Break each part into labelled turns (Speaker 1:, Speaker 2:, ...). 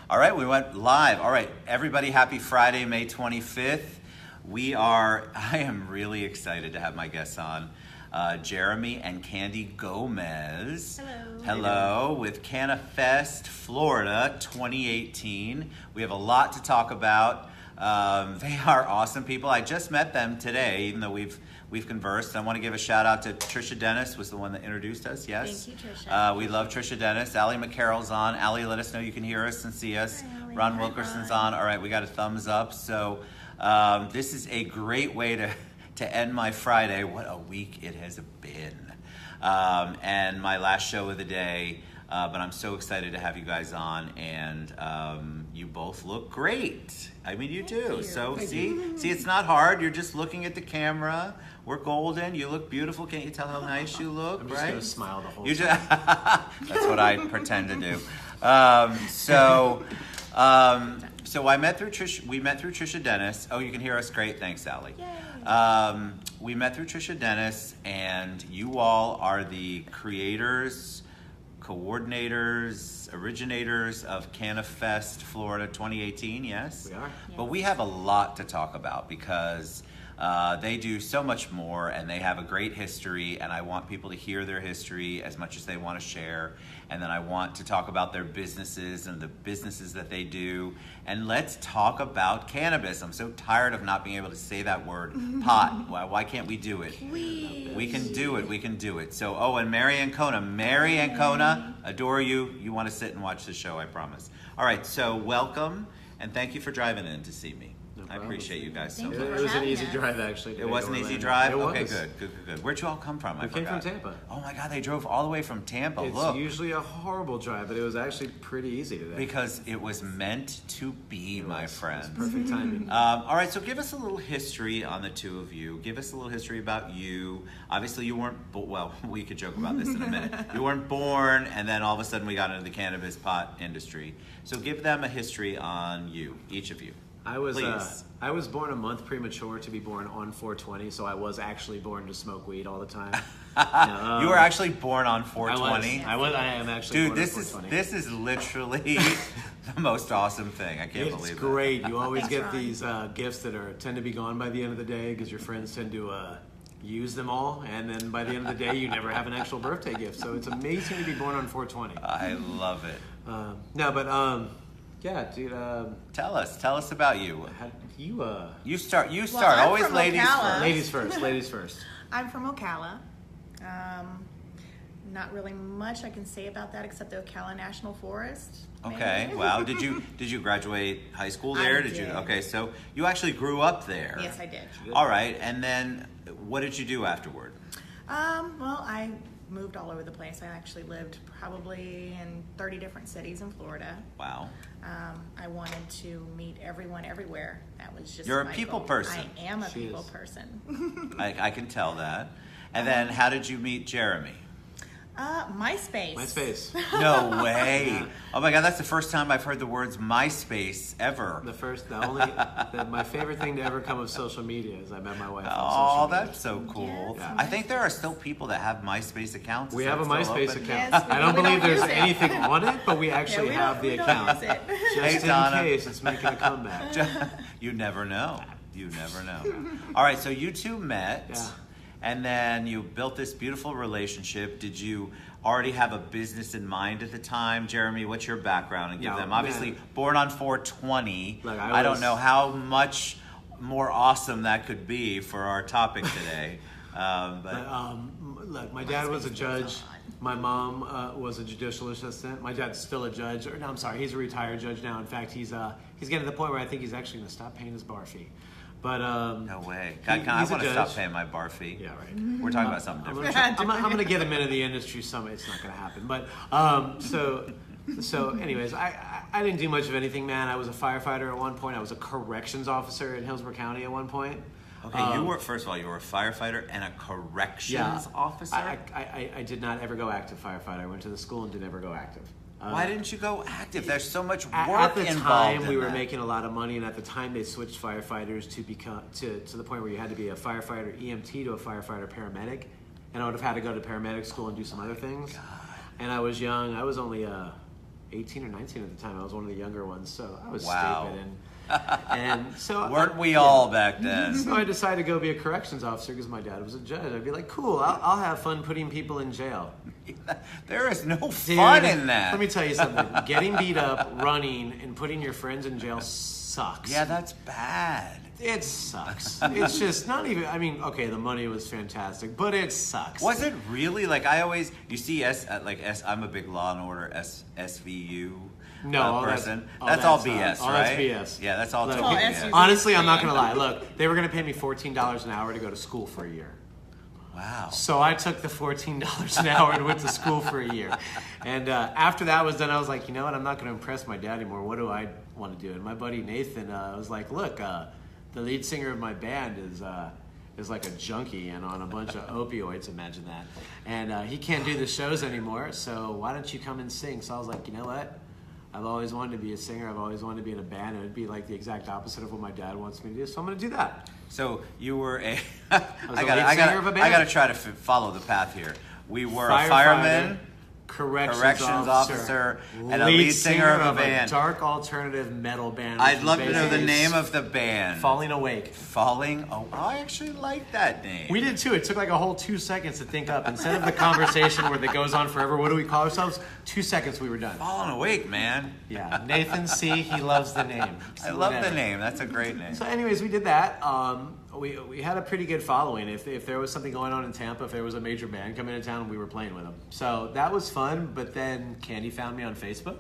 Speaker 1: All right, we went live. All right, everybody, happy Friday, May 25th. I am really excited to have my guests on. Jeremy and Candy Gomez.
Speaker 2: Hello.
Speaker 1: Hello, with Canna Fest Florida 2018. We have a lot to talk about. They are awesome people. I just met them today, even though we've conversed. I want to give a shout out to Trisha Dennis, was the one that introduced us. Yes.
Speaker 2: Thank you, Trisha.
Speaker 1: We love Trisha Dennis. Allie McCarroll's on. Allie, let us know you can hear us and see us.
Speaker 2: Hi, Allie.
Speaker 1: Ron
Speaker 2: Hi,
Speaker 1: Wilkerson's
Speaker 2: Ron.
Speaker 1: on. All right, we got a thumbs up. So this is a great way to end my Friday. What a week it has been. And my last show of the day. But I'm so excited to have you guys on, and you both look great. I mean, you do.
Speaker 2: You.
Speaker 1: So see, it's not hard. You're just looking at the camera. We're golden. You look beautiful. Can't you tell how nice you look?
Speaker 3: I'm just
Speaker 1: right?
Speaker 3: gonna smile the whole
Speaker 1: You
Speaker 3: time.
Speaker 1: That's what I pretend to do. So I met through Trish. We met through Trisha Dennis. Oh, you can hear us great. Thanks, Allie.
Speaker 2: Yay.
Speaker 1: We met through Trisha Dennis, and you all are the creators, coordinators, originators of Canna Fest Florida 2018, yes?
Speaker 3: We are.
Speaker 1: But we have a lot to talk about because they do so much more, and they have a great history, and I want people to hear their history as much as they want to share. And then I want to talk about their businesses and the businesses that they do. And let's talk about cannabis. I'm so tired of not being able to say that word, pot. Why can't we do it? We can do it. We can do it. So, and Mary Ancona. Mary Ancona, adore you. You want to sit and watch the show, I promise. All right, so welcome, and thank you for driving in to see me.
Speaker 3: No
Speaker 1: I
Speaker 3: problem.
Speaker 1: appreciate you guys so
Speaker 2: Thank
Speaker 1: much.
Speaker 2: you.
Speaker 3: It was an
Speaker 2: having
Speaker 3: easy
Speaker 2: us.
Speaker 3: drive, actually.
Speaker 1: It was an easy
Speaker 3: Orlando.
Speaker 1: drive?
Speaker 3: It
Speaker 1: Okay,
Speaker 3: was.
Speaker 1: good. Where'd you all come from?
Speaker 3: We came from Tampa.
Speaker 1: Oh my God, they drove all the way from Tampa.
Speaker 3: It's
Speaker 1: Look.
Speaker 3: usually a horrible drive, but it was actually pretty easy today.
Speaker 1: Because it was meant to be, my
Speaker 3: It
Speaker 1: friend.
Speaker 3: was perfect timing.
Speaker 1: All right, so give us a little history on the two of you. Give us a little history about you. Obviously, you weren't, well, we could joke about this in a minute. You weren't born, and then all of a sudden we got into the cannabis pot industry. So give them a history on you, each of you. Please.
Speaker 3: I was born a month premature to be born on 420, so I was actually born to smoke weed all the time.
Speaker 1: You were actually born on 420?
Speaker 3: I am actually
Speaker 1: Dude,
Speaker 3: born
Speaker 1: this
Speaker 3: on
Speaker 1: is
Speaker 3: 420.
Speaker 1: this is literally the most awesome thing. I can't believe
Speaker 3: It's
Speaker 1: that.
Speaker 3: great. You always
Speaker 2: Thanks,
Speaker 3: get
Speaker 2: Ron.
Speaker 3: these gifts that tend to be gone by the end of the day because your friends tend to use them all, and then by the end of the day, you never have an actual birthday gift. So it's amazing to be born on 420.
Speaker 1: I love it.
Speaker 3: Yeah, dude.
Speaker 1: Tell us about you. You start.
Speaker 2: I'm
Speaker 1: Always
Speaker 2: from
Speaker 1: ladies
Speaker 2: Ocala.
Speaker 1: first.
Speaker 3: Ladies first.
Speaker 2: I'm from Ocala. Not really much I can say about that except the Ocala National Forest.
Speaker 1: Okay.
Speaker 2: maybe.
Speaker 1: Wow. Did you graduate high school there?
Speaker 2: I
Speaker 1: Did you?
Speaker 2: did.
Speaker 1: Okay. So you actually grew up there.
Speaker 2: Yes, I did.
Speaker 1: All right. And then what did you do afterward?
Speaker 2: Well, I moved all over the place. I actually lived probably in 30 different cities in Florida.
Speaker 1: Wow.
Speaker 2: I wanted to meet everyone everywhere. That was just
Speaker 1: You're a
Speaker 2: my
Speaker 1: people
Speaker 2: goal.
Speaker 1: person.
Speaker 2: I am a
Speaker 3: She
Speaker 2: people
Speaker 3: is.
Speaker 2: person.
Speaker 1: I can tell that. And then how did you meet Jeremy?
Speaker 2: MySpace.
Speaker 1: No way. Oh my God, that's the first time I've heard the words MySpace ever.
Speaker 3: My favorite thing to ever come of social media is I met my wife on
Speaker 1: Oh,
Speaker 3: social media.
Speaker 1: that's so cool.
Speaker 2: Yes.
Speaker 1: I think there are still people that have MySpace accounts.
Speaker 3: We
Speaker 1: Is
Speaker 3: have a
Speaker 1: that still
Speaker 3: MySpace
Speaker 1: open?
Speaker 3: account.
Speaker 2: Yes,
Speaker 3: I don't
Speaker 2: we
Speaker 3: believe
Speaker 2: don't
Speaker 3: there's
Speaker 2: use it.
Speaker 3: anything on it, but we actually have the
Speaker 2: we don't
Speaker 3: account.
Speaker 2: use it.
Speaker 1: Hey,
Speaker 3: Just in
Speaker 1: Donna.
Speaker 3: case it's making a comeback.
Speaker 1: You never know. You never know. All right, so you two met,
Speaker 3: Yeah.
Speaker 1: and then you built this beautiful relationship. Did you already have a business in mind at the time? Jeremy, what's your background? And give
Speaker 3: No,
Speaker 1: them, obviously,
Speaker 3: man.
Speaker 1: born on 420.
Speaker 3: Look,
Speaker 1: I don't
Speaker 3: was-
Speaker 1: know how much more awesome that could be for our topic today.
Speaker 3: Look, my dad was a judge. My mom was a judicial assistant. My dad's still a judge. Or no, I'm sorry, he's a retired judge now. In fact, he's getting to the point where I think he's actually going to stop paying his bar fee. But
Speaker 1: No way.
Speaker 3: he-
Speaker 1: I
Speaker 3: he's a
Speaker 1: want to stop
Speaker 3: judge.
Speaker 1: paying my bar fee.
Speaker 3: Yeah, right.
Speaker 1: We're talking about something
Speaker 3: I'm
Speaker 1: different.
Speaker 3: gonna get him into the industry someday. It's not gonna happen. But so anyways, I didn't do much of anything, man. I was a firefighter at one point. I was a corrections officer in Hillsborough County at one point.
Speaker 1: Okay, you were, first of all, you were a firefighter and a corrections officer?
Speaker 3: I did not ever go active firefighter. I went to the school and did never go active.
Speaker 1: Why didn't you go active? There's so much work
Speaker 3: At the
Speaker 1: involved
Speaker 3: time,
Speaker 1: in
Speaker 3: we were
Speaker 1: that.
Speaker 3: making a lot of money, and at the time, they switched firefighters to become to the point where you had to be a firefighter EMT to a firefighter paramedic, and I would have had to go to paramedic school and do some other things.
Speaker 1: God.
Speaker 3: And I was young. I was only 18 or 19 at the time. I was one of the younger ones, so I was
Speaker 1: Wow.
Speaker 3: stupid. And so
Speaker 1: Weren't we all back then?
Speaker 3: So I decided to go be a corrections officer because my dad was a judge. I'd be like, cool, I'll have fun putting people in jail.
Speaker 1: There is no
Speaker 3: Dude,
Speaker 1: fun in that.
Speaker 3: Let me tell you something. Getting beat up, running, and putting your friends in jail sucks.
Speaker 1: Yeah, that's bad.
Speaker 3: It sucks. It's just not even, I mean, okay, the money was fantastic, but it sucks.
Speaker 1: Was it really? Like, I always, you see I'm a big Law and Order SVU person. That's all BS,
Speaker 3: all
Speaker 1: right?
Speaker 3: that's BS.
Speaker 1: Yeah, that's all
Speaker 3: Look,
Speaker 1: total
Speaker 2: it's
Speaker 1: BS.
Speaker 2: all
Speaker 3: honestly, I'm not going to lie. Look, they were going to pay me $14 an hour to go to school for a year.
Speaker 1: Wow.
Speaker 3: So I took the $14 an hour and went to school for a year. And after that was done, I was like, you know what? I'm not going to impress my dad anymore. What do I want to do? And my buddy Nathan was like, look, the lead singer of my band is like a junkie and on a bunch of opioids, imagine that. And he can't do the shows anymore, so why don't you come and sing? So I was like, you know what? I've always wanted to be a singer. I've always wanted to be in a band. It would be like the exact opposite of what my dad wants me to do, so I'm going to do that.
Speaker 1: So you were a.
Speaker 3: was
Speaker 1: I
Speaker 3: a lead singer of a band.
Speaker 1: got to try to follow the path here. We were a
Speaker 3: Firefighter,
Speaker 1: fireman,
Speaker 3: corrections
Speaker 1: officer, and a lead singer of a band.
Speaker 3: dark alternative metal band.
Speaker 1: I'd love to know the
Speaker 3: basically
Speaker 1: name of the band.
Speaker 3: Falling Awake.
Speaker 1: Falling. Oh, I actually like that name.
Speaker 3: We did too. It took like a whole 2 seconds to think up. Instead of the conversation where it goes on forever, what do we call ourselves? 2 seconds, we were done.
Speaker 1: Falling Awake, man.
Speaker 3: Yeah, Nathan C. He loves the name.
Speaker 1: I love the name. That's a great name.
Speaker 3: So, anyways, we did that. We had a pretty good following. If there was something going on in Tampa, if there was a major band coming into town, we were playing with them. So that was fun. But then Candy found me on Facebook.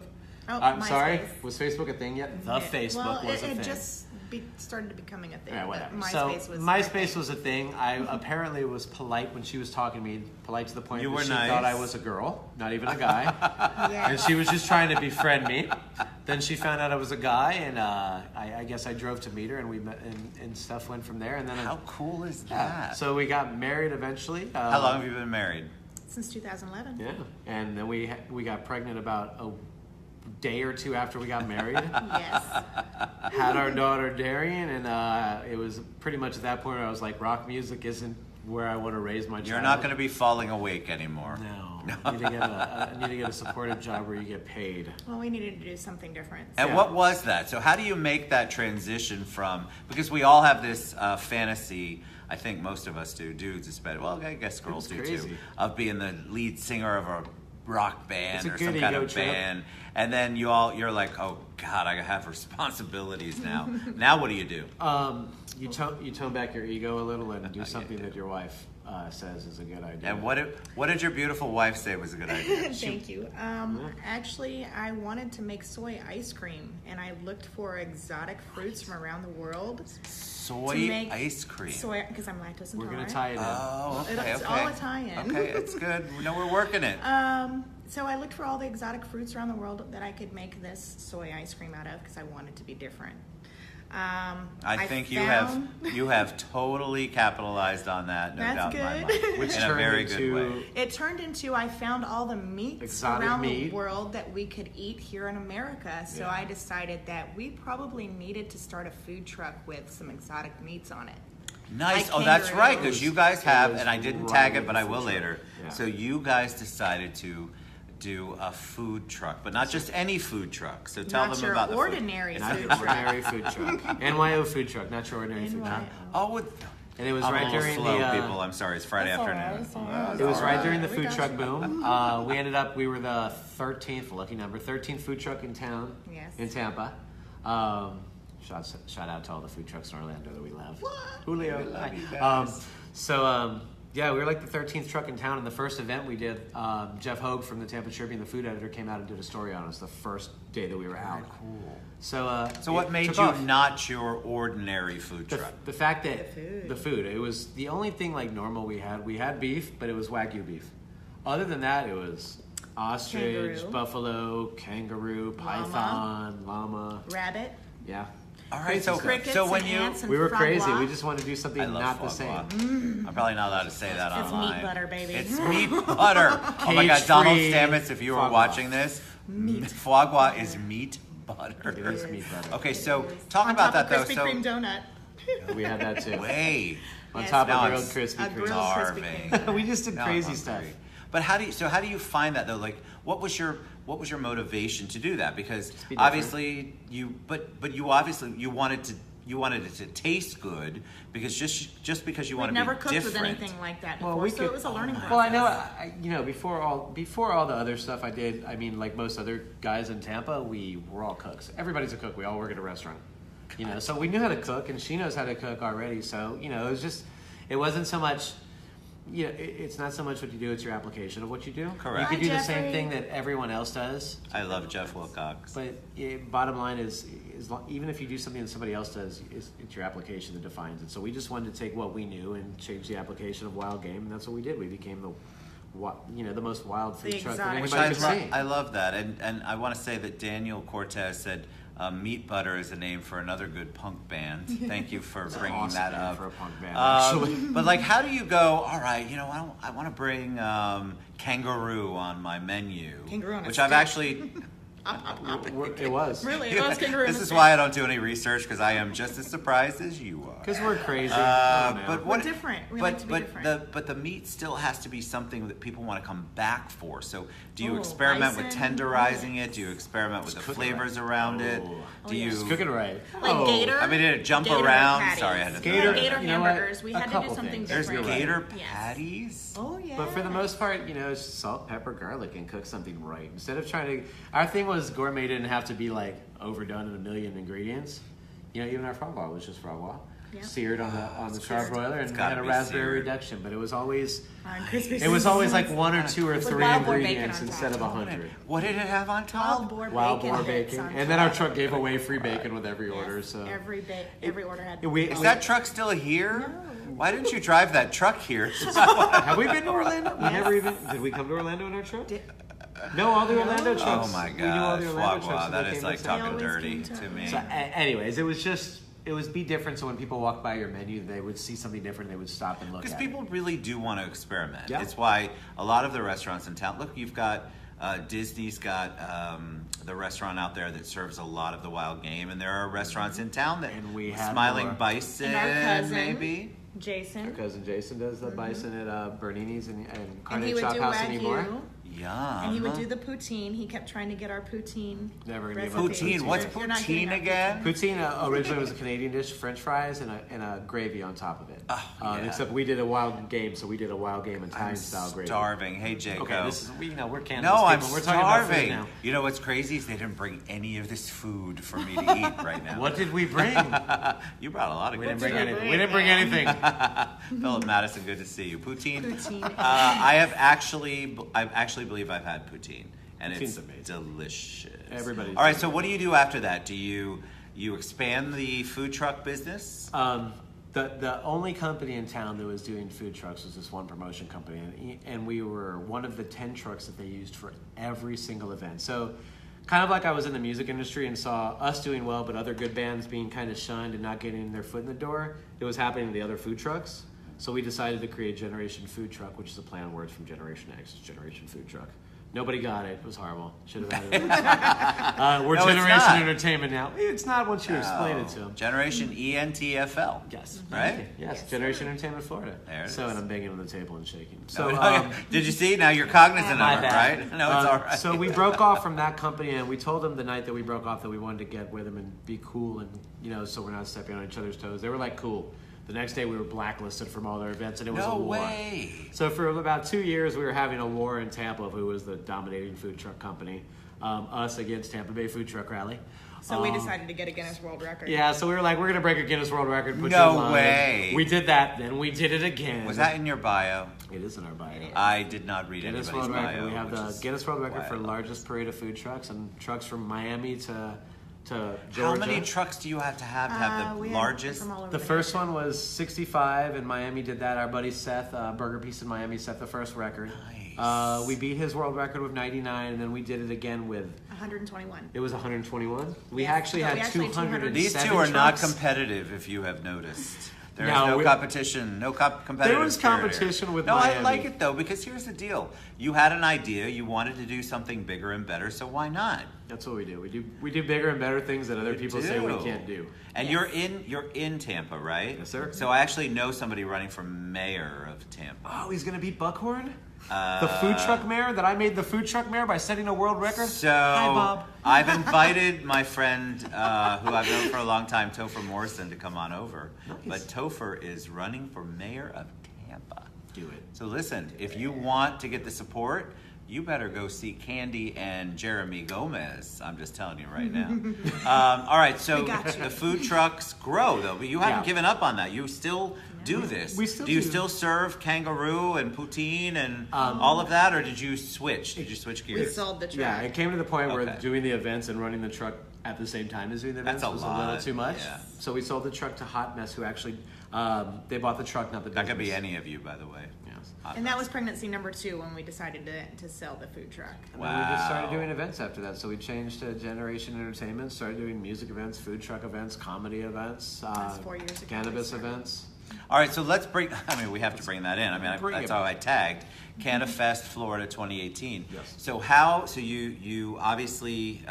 Speaker 2: Oh,
Speaker 3: I'm
Speaker 2: MySpace.
Speaker 3: sorry. Was Facebook a thing yet? The Facebook was a thing.
Speaker 2: It just started becoming a thing.
Speaker 3: Yeah,
Speaker 2: but
Speaker 3: whatever.
Speaker 2: MySpace
Speaker 3: was a thing. I apparently was polite when she was talking to me, polite to the point
Speaker 1: You
Speaker 3: that
Speaker 1: were
Speaker 3: she
Speaker 1: nice.
Speaker 3: thought I was a girl, not even a guy.
Speaker 2: Yeah.
Speaker 3: And she was just trying to befriend me. Then she found out I was a guy, and I guess I drove to meet her, and we met, and stuff went from there. And then
Speaker 1: How cool is that?
Speaker 3: yeah. So we got married eventually.
Speaker 1: How long have you been married?
Speaker 2: Since 2011.
Speaker 3: Yeah, and then we got pregnant about a day or two after we got married.
Speaker 2: Yes.
Speaker 3: Had our daughter Darian, and it was pretty much at that point where I was like, rock music isn't where I want to raise my child.
Speaker 1: You're not going to be falling awake anymore.
Speaker 3: No. I need to get a supportive job where you get paid.
Speaker 2: Well, we needed to do something different.
Speaker 1: And
Speaker 3: Yeah.
Speaker 1: what was that? So how do you make that transition from, because we all have this fantasy, I think most of us do, dudes especially, well, I guess girls
Speaker 3: It's
Speaker 1: do
Speaker 3: crazy.
Speaker 1: too, of being the lead singer of a rock band
Speaker 3: It's a
Speaker 1: or
Speaker 3: good
Speaker 1: some kind
Speaker 3: ego
Speaker 1: of
Speaker 3: trip.
Speaker 1: band. And then you're like, oh God, I have responsibilities now. Now what do you do?
Speaker 3: You tone back your ego a little and do something that your wife says is a good idea.
Speaker 1: And what did your beautiful wife say was a good idea?
Speaker 2: Thank you. Actually, I wanted to make soy ice cream, and I looked for exotic fruits from around the world.
Speaker 1: Soy
Speaker 2: to make
Speaker 1: ice cream.
Speaker 2: Soy, because I'm lactose intolerant.
Speaker 3: We're gonna tie it in.
Speaker 1: Oh, okay,
Speaker 2: It's
Speaker 1: okay.
Speaker 2: all Italian.
Speaker 1: Okay, it's good. No, we're working it.
Speaker 2: So I looked for all the exotic fruits around the world that I could make this soy ice cream out of because I wanted to be different.
Speaker 1: I think you have totally capitalized on that, no
Speaker 2: That's
Speaker 1: doubt in my
Speaker 2: good.
Speaker 1: mind.
Speaker 3: Which
Speaker 1: in a
Speaker 3: turned
Speaker 1: very
Speaker 3: into-
Speaker 1: good way.
Speaker 2: It turned into I found all the meats
Speaker 3: Exotic
Speaker 2: around
Speaker 3: meat.
Speaker 2: the world that we could eat here in America. So
Speaker 3: Yeah.
Speaker 2: I decided that we probably needed to start a food truck with some exotic meats on it.
Speaker 1: Nice.
Speaker 2: Like
Speaker 1: Oh, that's
Speaker 2: kangaroo.
Speaker 1: right, because you guys have,
Speaker 3: was
Speaker 1: and I didn't
Speaker 3: right
Speaker 1: tag
Speaker 3: with
Speaker 1: it, but
Speaker 3: the
Speaker 1: I will
Speaker 3: food truck.
Speaker 1: later.
Speaker 3: Yeah.
Speaker 1: So you guys decided to do a food truck, but not just any food truck. So tell
Speaker 2: Not
Speaker 1: them
Speaker 2: your
Speaker 1: about the
Speaker 2: ordinary
Speaker 1: food.
Speaker 3: Not
Speaker 2: food
Speaker 3: your
Speaker 2: truck.
Speaker 3: ordinary food truck. NYO food truck, not your ordinary food truck.
Speaker 1: Oh,
Speaker 3: And it was
Speaker 1: I'm
Speaker 3: right
Speaker 1: a little
Speaker 3: during
Speaker 1: slow,
Speaker 3: the.
Speaker 1: people. I'm sorry. It's Friday
Speaker 2: That's all right,
Speaker 1: afternoon.
Speaker 2: that's all right.
Speaker 3: It was right during the
Speaker 2: We
Speaker 3: food
Speaker 2: got
Speaker 3: truck
Speaker 2: you.
Speaker 3: boom. We were the 13th, lucky number, 13th food truck in town.
Speaker 2: Yes.
Speaker 3: In Tampa. Shout out to all the food trucks in Orlando that we love.
Speaker 2: What?
Speaker 3: Julio.
Speaker 1: We love you
Speaker 3: Hi.
Speaker 1: guys.
Speaker 3: Yeah, we were like the 13th truck in town, and the first event we did, Jeff Hogue from the Tampa Tribune, the food editor, came out and did a story on us the first day that we were out.
Speaker 1: Cool.
Speaker 3: So,
Speaker 1: So what
Speaker 3: it
Speaker 1: made
Speaker 3: took
Speaker 1: you
Speaker 3: off.
Speaker 1: not your ordinary food truck?
Speaker 3: The fact that
Speaker 2: The food.
Speaker 3: the food, it was the only thing like normal we had. We had beef, but it was Wagyu beef. Other than that, it was ostrich,
Speaker 2: Kangaroo.
Speaker 3: buffalo, kangaroo, python, llama.
Speaker 2: Rabbit.
Speaker 3: Yeah.
Speaker 1: All right,
Speaker 3: Crazy
Speaker 1: so
Speaker 3: stuff.
Speaker 2: Crickets
Speaker 1: so when
Speaker 2: and
Speaker 1: you,
Speaker 2: ants and
Speaker 3: We were
Speaker 2: frog
Speaker 3: crazy.
Speaker 2: guac.
Speaker 3: We just wanted to do
Speaker 1: I
Speaker 3: something
Speaker 1: love
Speaker 3: not the
Speaker 1: foie
Speaker 3: same.
Speaker 1: gras. I'm probably not allowed to say that
Speaker 2: It's
Speaker 1: online.
Speaker 2: meat butter, baby.
Speaker 1: It's meat butter. Oh my God, Donald
Speaker 3: Cage-free
Speaker 1: Stamets, if you were
Speaker 3: foie gras.
Speaker 1: watching this, foie gras is meat butter.
Speaker 3: It is meat butter.
Speaker 1: Okay, so talk
Speaker 2: On
Speaker 1: about
Speaker 2: top
Speaker 1: that
Speaker 2: of
Speaker 1: though.
Speaker 2: Krispy
Speaker 1: So
Speaker 2: Kreme donut.
Speaker 3: We had that too.
Speaker 1: wait,
Speaker 3: On
Speaker 2: Yes.
Speaker 3: top
Speaker 1: Now
Speaker 3: of
Speaker 1: I'm
Speaker 3: grilled Krispy
Speaker 2: a
Speaker 3: Kreme.
Speaker 2: grilled
Speaker 1: starving.
Speaker 2: Krispy Kreme.
Speaker 3: We just did
Speaker 1: Now
Speaker 3: crazy
Speaker 1: I'm
Speaker 3: stuff.
Speaker 1: hungry. But how do you find that though? Like, what was your what was your motivation to do that? Because
Speaker 3: be different.
Speaker 1: obviously you wanted it to taste good, because just because you want
Speaker 2: We've
Speaker 1: to be
Speaker 2: never cooked
Speaker 1: different.
Speaker 2: with anything like that before,
Speaker 3: Well, we
Speaker 2: so
Speaker 3: could-
Speaker 2: it was a learning process.
Speaker 3: Well, I know, before all the other stuff I did, I mean, like most other guys in Tampa, we were all cooks. Everybody's a cook. We all work at a restaurant, so we knew how to cook, and she knows how to cook already. So, it wasn't so much, it's not so much what you do, it's your application of what you do.
Speaker 1: Correct.
Speaker 3: You could do
Speaker 2: Hi,
Speaker 3: the same
Speaker 2: Jeffrey.
Speaker 3: thing that everyone else does.
Speaker 1: I love Jeff Wilcox.
Speaker 3: But bottom line is even if you do something that somebody else does, it's your application that defines it. So we just wanted to take what we knew and change the application of wild game, and that's what we did. We became the most wild food
Speaker 2: The
Speaker 3: truck that
Speaker 2: exotic
Speaker 1: Which
Speaker 3: anybody could see.
Speaker 1: I love that, and I want to say that Daniel Cortez said Meat Butter is a name for another good punk band. Thank you for
Speaker 3: It's an
Speaker 1: bringing
Speaker 3: awesome
Speaker 1: that
Speaker 3: name
Speaker 1: up.
Speaker 3: for a punk band, actually.
Speaker 1: But like, how do you go? All right, I want to bring kangaroo on my menu,
Speaker 2: Kangaroo on a
Speaker 1: which I've
Speaker 2: stick.
Speaker 1: actually.
Speaker 3: It was.
Speaker 2: Really, it was kangaroo.
Speaker 1: This is why I don't do any research, because I am just as surprised as you are.
Speaker 3: Because we're crazy. I don't know.
Speaker 1: But
Speaker 2: We're different. We like to be different.
Speaker 1: the meat still has to be something that people want to come back for. So do you
Speaker 2: Oh,
Speaker 1: experiment with
Speaker 2: bison.
Speaker 1: tenderizing it? Do you experiment with the
Speaker 3: cook it
Speaker 1: flavors
Speaker 3: right.
Speaker 1: around it?
Speaker 3: Oh.
Speaker 1: Do
Speaker 2: yeah.
Speaker 1: you
Speaker 3: Just cook it right.
Speaker 2: Like gator.
Speaker 1: I mean, did it jump
Speaker 2: Gator
Speaker 1: around?
Speaker 2: patties.
Speaker 1: Sorry, I had to.
Speaker 3: Gator-
Speaker 2: Gator
Speaker 3: you know what?
Speaker 2: hamburgers. We
Speaker 3: A
Speaker 2: had to do
Speaker 3: couple
Speaker 2: something
Speaker 3: things.
Speaker 1: There's
Speaker 2: different.
Speaker 1: gator
Speaker 2: Yes.
Speaker 1: patties.
Speaker 2: Oh yeah.
Speaker 3: But for the most part, it's just salt, pepper, garlic, and cook something right. Instead of trying to, our thing was gourmet didn't have to be like overdone in a million ingredients. Even our frog ball was just frog ball,
Speaker 2: Yeah.
Speaker 3: seared on the charbroiler, and we
Speaker 1: gotta
Speaker 3: had a
Speaker 1: be
Speaker 3: raspberry
Speaker 1: seared.
Speaker 3: reduction. But it was always
Speaker 2: crispy.
Speaker 3: like one or two or
Speaker 2: With
Speaker 3: three
Speaker 2: wild boar bacon
Speaker 3: ingredients
Speaker 2: on top.
Speaker 3: instead of 100.
Speaker 1: What did it have on top?
Speaker 2: Wild
Speaker 3: Wild boar
Speaker 2: bits
Speaker 3: bacon,
Speaker 2: on
Speaker 3: and then our
Speaker 2: top.
Speaker 3: truck gave away free bacon with every
Speaker 2: Yes,
Speaker 3: order. So
Speaker 2: every order had.
Speaker 1: Is that truck still here?
Speaker 2: No.
Speaker 1: Why didn't you drive that truck here?
Speaker 3: have we been to Orlando? We never even did. We come to Orlando in our truck? No, all the Orlando trucks.
Speaker 1: Oh my
Speaker 3: We knew all
Speaker 1: gosh,
Speaker 3: the Orlando
Speaker 1: wow,
Speaker 3: trucks
Speaker 1: wow,
Speaker 3: when
Speaker 1: that
Speaker 3: they
Speaker 1: is
Speaker 3: came
Speaker 1: like
Speaker 3: to
Speaker 2: They
Speaker 1: talking
Speaker 2: always
Speaker 1: dirty
Speaker 2: came
Speaker 1: to
Speaker 2: to
Speaker 1: me.
Speaker 3: So, anyways, it was be different. So when people walk by your menu, they would see something different. They would stop and look
Speaker 1: Because
Speaker 3: at
Speaker 1: people
Speaker 3: it.
Speaker 1: really do want to experiment.
Speaker 3: Yeah.
Speaker 1: It's why a lot of the restaurants in town. Look, you've got Disney's got the restaurant out there that serves a lot of the wild game, and there are restaurants in town that
Speaker 3: And we have
Speaker 1: Smiling
Speaker 3: more.
Speaker 1: Bison,
Speaker 2: And our cousin,
Speaker 1: maybe.
Speaker 3: Our
Speaker 2: Jason.
Speaker 3: cousin Jason does the bison at Bernini's and
Speaker 2: And he
Speaker 3: Carne
Speaker 2: would
Speaker 3: Chop
Speaker 2: do
Speaker 3: House anymore.
Speaker 2: wagyu.
Speaker 1: Yum.
Speaker 2: And he would do the poutine. He kept trying to get our poutine.
Speaker 3: Never gonna give
Speaker 2: recipe.
Speaker 3: up
Speaker 1: Poutine. What's
Speaker 2: You're not getting
Speaker 1: poutine
Speaker 2: our
Speaker 1: again?
Speaker 3: Poutine originally was a Canadian dish, French fries and a gravy on top of it.
Speaker 1: Oh, yeah.
Speaker 3: Except we did a wild game, so we did a wild game Italian
Speaker 1: I'm
Speaker 3: style gravy.
Speaker 1: starving. Hey, Jacob.
Speaker 3: Okay, this is we're cannabis
Speaker 1: No, I'm
Speaker 3: people. We're talking about food
Speaker 1: starving.
Speaker 3: now.
Speaker 1: You know what's crazy is they didn't bring any of this food for me to eat right now.
Speaker 3: What did we bring?
Speaker 1: You brought a lot of
Speaker 3: We
Speaker 1: good
Speaker 3: didn't bring
Speaker 1: stuff.
Speaker 3: anything. We didn't bring anything.
Speaker 1: Philip Madison, good to see you. Poutine.
Speaker 2: Poutine.
Speaker 1: I actually believe I've had poutine, and it's
Speaker 3: Poutine's amazing.
Speaker 1: delicious.
Speaker 3: Everybody's
Speaker 1: All right.
Speaker 3: doing
Speaker 1: So what do you do after that? Do you expand the food truck business?
Speaker 3: The only company in town that was doing food trucks was this one promotion company, and we were one of the 10 trucks that they used for every single event. So kind of like I was in the music industry and saw us doing well, but other good bands being kind of shunned and not getting their foot in the door, it was happening to the other food trucks. So we decided to create Generation Food Truck, which is a play on words from Generation X, it's Generation Food Truck. Nobody got it. It was horrible. Should have added it. We're
Speaker 1: No, it's
Speaker 3: Generation
Speaker 1: not.
Speaker 3: Entertainment now. It's not once you explain it to them.
Speaker 1: Generation ENTFL.
Speaker 3: Yes.
Speaker 1: Right?
Speaker 3: Yes. Generation Entertainment Florida.
Speaker 1: There it
Speaker 3: so,
Speaker 1: is.
Speaker 3: and I'm banging on the table and shaking.
Speaker 1: So,
Speaker 3: So,
Speaker 1: did you see? Now you're cognizant
Speaker 3: my
Speaker 1: of it,
Speaker 3: bad.
Speaker 1: right? No, it's all right.
Speaker 3: So we broke off from that company, and we told them the night that we broke off that we wanted to get with them and be cool, and so we're not stepping on each other's toes. They were like, cool. The next day we were blacklisted from all their events, and it was
Speaker 1: No
Speaker 3: a war.
Speaker 1: way.
Speaker 3: So for about 2 years, we were having a war in Tampa of who was the dominating food truck company. Us against Tampa Bay Food Truck Rally.
Speaker 2: So we decided to get a Guinness World Record.
Speaker 3: Yeah, so we were like, we're gonna break a Guinness World Record. Put
Speaker 1: No
Speaker 3: you in line.
Speaker 1: way.
Speaker 3: We did that, then we did it again.
Speaker 1: Was that in your bio?
Speaker 3: It is in our bio.
Speaker 1: I did not read
Speaker 3: Guinness
Speaker 1: anybody's
Speaker 3: World Record.
Speaker 1: bio.
Speaker 3: We have
Speaker 1: which
Speaker 3: the
Speaker 1: is
Speaker 3: Guinness World Record for
Speaker 1: wild.
Speaker 3: largest parade of food trucks and trucks from Miami to Georgia.
Speaker 1: How many trucks do you have to have the
Speaker 2: We had
Speaker 1: largest?
Speaker 2: from all over
Speaker 3: The first one was 65, and Miami did that. Our buddy Seth, Burger Piece in Miami, set the first record.
Speaker 1: Nice.
Speaker 3: We beat his world record with 99, and then we did it again with,
Speaker 2: 121.
Speaker 3: it was 121. We
Speaker 2: Yes,
Speaker 3: actually
Speaker 2: but
Speaker 3: had
Speaker 2: we actually
Speaker 3: 207
Speaker 1: These two are not
Speaker 3: trucks.
Speaker 1: competitive, if you have noticed. There is
Speaker 3: No,
Speaker 1: no
Speaker 3: we-
Speaker 1: competition, no competitive.
Speaker 3: There was
Speaker 1: spirit here.
Speaker 3: competition with
Speaker 1: No, I
Speaker 3: Miami.
Speaker 1: like it though, because here's the deal: you had an idea, you wanted to do something bigger and better, so why not?
Speaker 3: That's what we do. We do bigger and better things that other people say we can't do.
Speaker 1: And
Speaker 2: Yes.
Speaker 1: you're in Tampa, right?
Speaker 3: Yes, sir.
Speaker 1: So I actually know somebody running for mayor of Tampa.
Speaker 3: Oh, he's gonna beat Buckhorn? The food truck mayor? That I made the food truck mayor by setting a world record?
Speaker 1: So
Speaker 3: Hi, Bob.
Speaker 1: I've invited my friend, who I've known for a long time, Topher Morrison, to come on over.
Speaker 3: Nice.
Speaker 1: But Topher is running for mayor of Tampa.
Speaker 3: Do it.
Speaker 1: So listen, if you want to get the support, you better go see Candy and Jeremy Gomez. I'm just telling you right now. All right, so
Speaker 2: We got you.
Speaker 1: the food trucks grow, though, but you haven't
Speaker 3: Yeah.
Speaker 1: given up on that. You still do this.
Speaker 3: We still
Speaker 1: do you
Speaker 3: do.
Speaker 1: still serve kangaroo and poutine and all of that, or did you switch? Did you switch
Speaker 2: We
Speaker 1: gears?
Speaker 2: sold the truck.
Speaker 3: Yeah, it came to the point where
Speaker 1: Okay.
Speaker 3: doing the events and running the truck at the same time as doing the events
Speaker 1: That's a
Speaker 3: was
Speaker 1: lot,
Speaker 3: a little too much.
Speaker 1: yeah.
Speaker 3: So we sold the truck to Hot Mess, who actually they bought the truck, not the
Speaker 1: That
Speaker 3: business.
Speaker 1: could be any of you, by the way.
Speaker 3: Yes.
Speaker 1: Hot
Speaker 2: And that
Speaker 1: mess.
Speaker 2: was pregnancy number 2 when we decided to sell the food truck.
Speaker 3: And then we just started
Speaker 1: Wow.
Speaker 3: doing events after that. So we changed to Generation Entertainment, started doing music events, food truck events, comedy events,
Speaker 2: That's 4 years ago
Speaker 3: cannabis
Speaker 2: we started.
Speaker 3: events.
Speaker 1: All right, so let's bring. I mean, we have to bring that in. I mean,
Speaker 3: Bring
Speaker 1: that's
Speaker 3: it.
Speaker 1: how I tagged Canna Fest Florida 2018.
Speaker 3: Yes.
Speaker 1: So how? So you obviously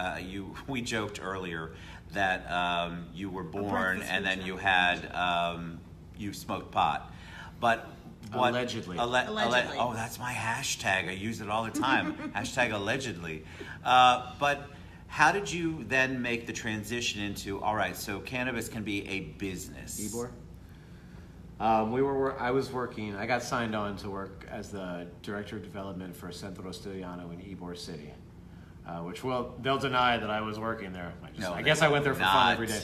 Speaker 1: we joked earlier that you were born
Speaker 2: breakfast
Speaker 1: and then
Speaker 2: food
Speaker 1: you
Speaker 2: truck.
Speaker 1: had you smoked pot, but. What,
Speaker 3: Allegedly.
Speaker 2: Allegedly.
Speaker 1: Oh, that's my hashtag. I use it all the time. Hashtag allegedly. But how did you then make the transition into, all right, so cannabis can be a business?
Speaker 3: Ybor. I was working. I got signed on to work as the director of development for Centro Estiliano in Ybor City, which they'll deny that I was working there. I guess I went there for fun
Speaker 1: not.
Speaker 3: every day.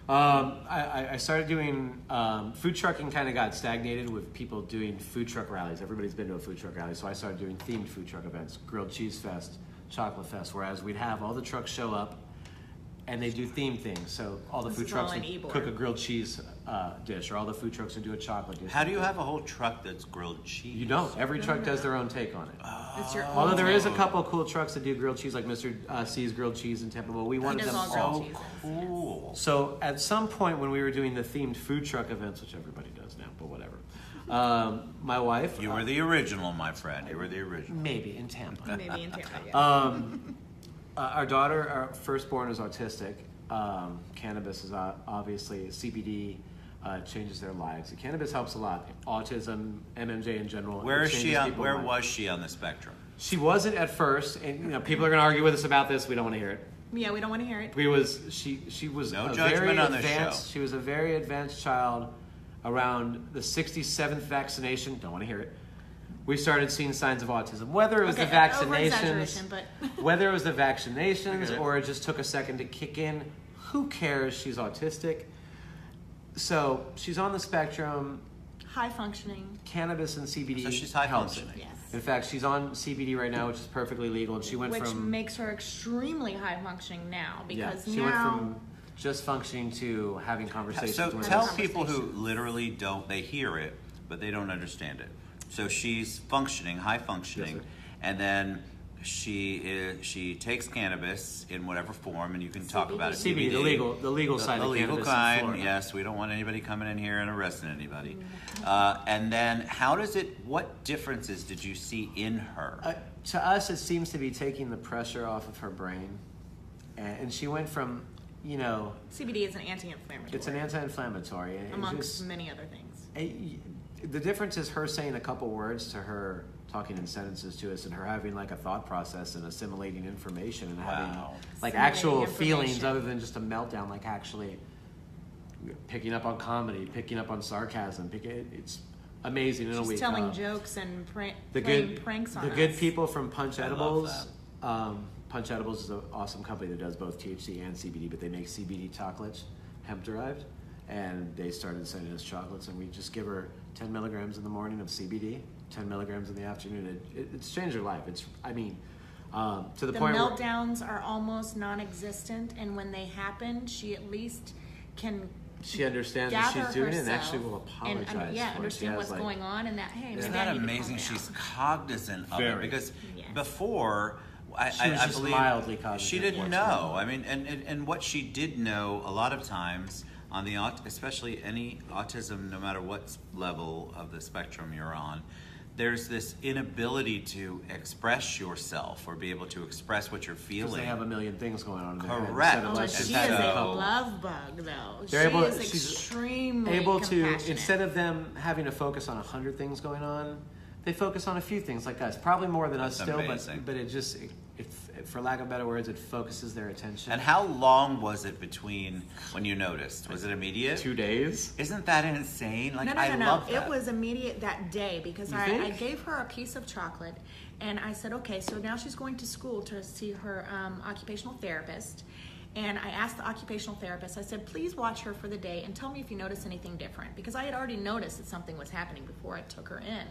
Speaker 3: I started doing food trucking. Kind of got stagnated with people doing food truck rallies. Everybody's been to a food truck rally, so I started doing themed food truck events: grilled cheese fest, chocolate fest. Whereas we'd have all the trucks show up, and they do themed things. So all the
Speaker 2: This
Speaker 3: food
Speaker 2: is all
Speaker 3: trucks
Speaker 2: in
Speaker 3: would
Speaker 2: Ybor.
Speaker 3: cook a grilled cheese dish, or all the food trucks would do a chocolate dish.
Speaker 1: How do you have a whole truck that's grilled cheese?
Speaker 3: You don't. Every truck does their own take on it.
Speaker 2: It's your
Speaker 3: Although there
Speaker 2: own
Speaker 3: is a
Speaker 2: take.
Speaker 3: couple cool trucks that do grilled cheese, like Mr. C's grilled cheese in Tampa. But we wanted
Speaker 2: does
Speaker 3: them
Speaker 2: all
Speaker 3: all.
Speaker 2: grilled cheese.
Speaker 1: Cool.
Speaker 3: So at some point when we were doing the themed food truck events, which everybody does now, but whatever. My wife.
Speaker 1: You were the original, my friend. You were the original.
Speaker 3: maybe in Tampa.
Speaker 2: Maybe in Tampa, yeah.
Speaker 3: Our daughter, our firstborn, is autistic. Cannabis is obviously CBD changes their lives. Cannabis helps a lot. Autism, MMJ in general.
Speaker 1: Where
Speaker 3: it
Speaker 1: is she
Speaker 3: changes
Speaker 1: on?
Speaker 3: people's
Speaker 1: Where
Speaker 3: lives.
Speaker 1: was she on the spectrum?
Speaker 3: She wasn't at first, and people are going to argue with us about this. We don't want to hear it.
Speaker 2: Yeah, we don't want to hear it.
Speaker 3: She was
Speaker 1: No
Speaker 3: a
Speaker 1: judgment
Speaker 3: very
Speaker 1: on this
Speaker 3: advanced.
Speaker 1: show.
Speaker 3: She was a very advanced child. Around the 67th vaccination, don't want to hear it. We started seeing signs of autism. Whether it was
Speaker 2: Okay,
Speaker 3: the vaccinations,
Speaker 2: over-exaggeration, but-
Speaker 3: whether it was the
Speaker 1: I get
Speaker 3: vaccinations
Speaker 1: it.
Speaker 3: or it just took a second to kick in, who cares? She's autistic. So she's on the spectrum.
Speaker 2: High functioning.
Speaker 3: Cannabis and CBD
Speaker 1: So she's high
Speaker 3: helps it.
Speaker 1: functioning.
Speaker 2: Yes.
Speaker 3: In fact, she's on CBD right now, which is perfectly legal, and she went
Speaker 2: Which
Speaker 3: from
Speaker 2: makes her extremely high functioning now because
Speaker 3: she
Speaker 2: now
Speaker 3: went from just functioning to having conversations.
Speaker 1: So
Speaker 3: with
Speaker 1: tell
Speaker 3: us.
Speaker 1: people who literally don't, they hear it, but they don't understand it. So she's functioning, high functioning,
Speaker 3: Yes, sir.
Speaker 1: and then she takes cannabis in whatever form, and you can talk about it.
Speaker 3: CBD, the legal side
Speaker 1: the
Speaker 3: of
Speaker 1: legal
Speaker 3: cannabis in
Speaker 1: kind.
Speaker 3: Florida.
Speaker 1: Yes, we don't want anybody coming in here and arresting anybody. And then, what differences did you see in her?
Speaker 3: To us, it seems to be taking the pressure off of her brain, and she went from,
Speaker 2: CBD is an anti-inflammatory.
Speaker 3: it's an anti-inflammatory, and
Speaker 2: amongst many other things.
Speaker 3: the difference is her saying a couple words to her talking in sentences to us, and her having like a thought process and assimilating information and having like
Speaker 2: Assimilating
Speaker 3: actual feelings
Speaker 2: information.
Speaker 3: other than just a meltdown, like actually picking up on comedy, picking up on sarcasm. It's amazing in a
Speaker 2: She's
Speaker 3: week.
Speaker 2: telling jokes and playing pranks on
Speaker 3: the
Speaker 2: us.
Speaker 3: good people from Punch
Speaker 1: I love
Speaker 3: Edibles. Punch Edibles is an awesome company that does both THC and CBD, but they make CBD chocolates, hemp derived, and they started sending us chocolates, and we just give her 10 milligrams in the morning of CBD, 10 milligrams in the afternoon. It's changed her life. To the
Speaker 2: The
Speaker 3: point where
Speaker 2: meltdowns are almost non-existent, and when they happen, she at least can
Speaker 3: she understands what
Speaker 2: gather
Speaker 3: she's doing and
Speaker 2: herself
Speaker 3: actually will apologize.
Speaker 2: and
Speaker 3: when she
Speaker 2: understand
Speaker 3: has,
Speaker 2: what's
Speaker 3: like,
Speaker 2: going on, and that hey,
Speaker 1: Isn't
Speaker 2: maybe I
Speaker 1: that
Speaker 2: need to
Speaker 1: amazing?
Speaker 2: calm
Speaker 1: She's
Speaker 2: down.
Speaker 1: cognizant of it
Speaker 3: Very.
Speaker 1: because
Speaker 2: Yes.
Speaker 1: before, I
Speaker 3: She was just
Speaker 1: believe
Speaker 3: mildly cognizant
Speaker 1: she
Speaker 3: of
Speaker 1: didn't
Speaker 3: what's
Speaker 1: know.
Speaker 3: going on.
Speaker 1: I mean, and what she did know a lot of times on the especially any autism, no matter what level of the spectrum you're on, there's this inability to express yourself or be able to express what you're
Speaker 3: because
Speaker 1: feeling.
Speaker 3: they have a million things going on in their head
Speaker 1: Correct.
Speaker 3: instead of
Speaker 2: Oh,
Speaker 3: like
Speaker 2: she
Speaker 3: just
Speaker 2: is
Speaker 3: having
Speaker 2: a
Speaker 3: a couple.
Speaker 2: love bug, though.
Speaker 3: They're
Speaker 2: She
Speaker 3: able-
Speaker 2: is
Speaker 3: she's
Speaker 2: extremely
Speaker 3: able to,
Speaker 2: compassionate.
Speaker 3: instead of them having to focus on 100 things going on, they focus on a few things like us, probably more than us
Speaker 1: That's
Speaker 3: still,
Speaker 1: amazing.
Speaker 3: but it just, for lack of better words, it focuses their attention.
Speaker 1: And how long was it between when you noticed? Was it immediate?
Speaker 3: 2 days?
Speaker 1: Isn't that insane? Like,
Speaker 2: No.
Speaker 1: I love that.
Speaker 2: It was immediate that day because
Speaker 3: You
Speaker 2: I
Speaker 3: think?
Speaker 2: gave her a piece of chocolate and I said, okay, so now she's going to school to see her occupational therapist. And I asked the occupational therapist, I said, please watch her for the day and tell me if you notice anything different. Because I had already noticed that something was happening before I took her in.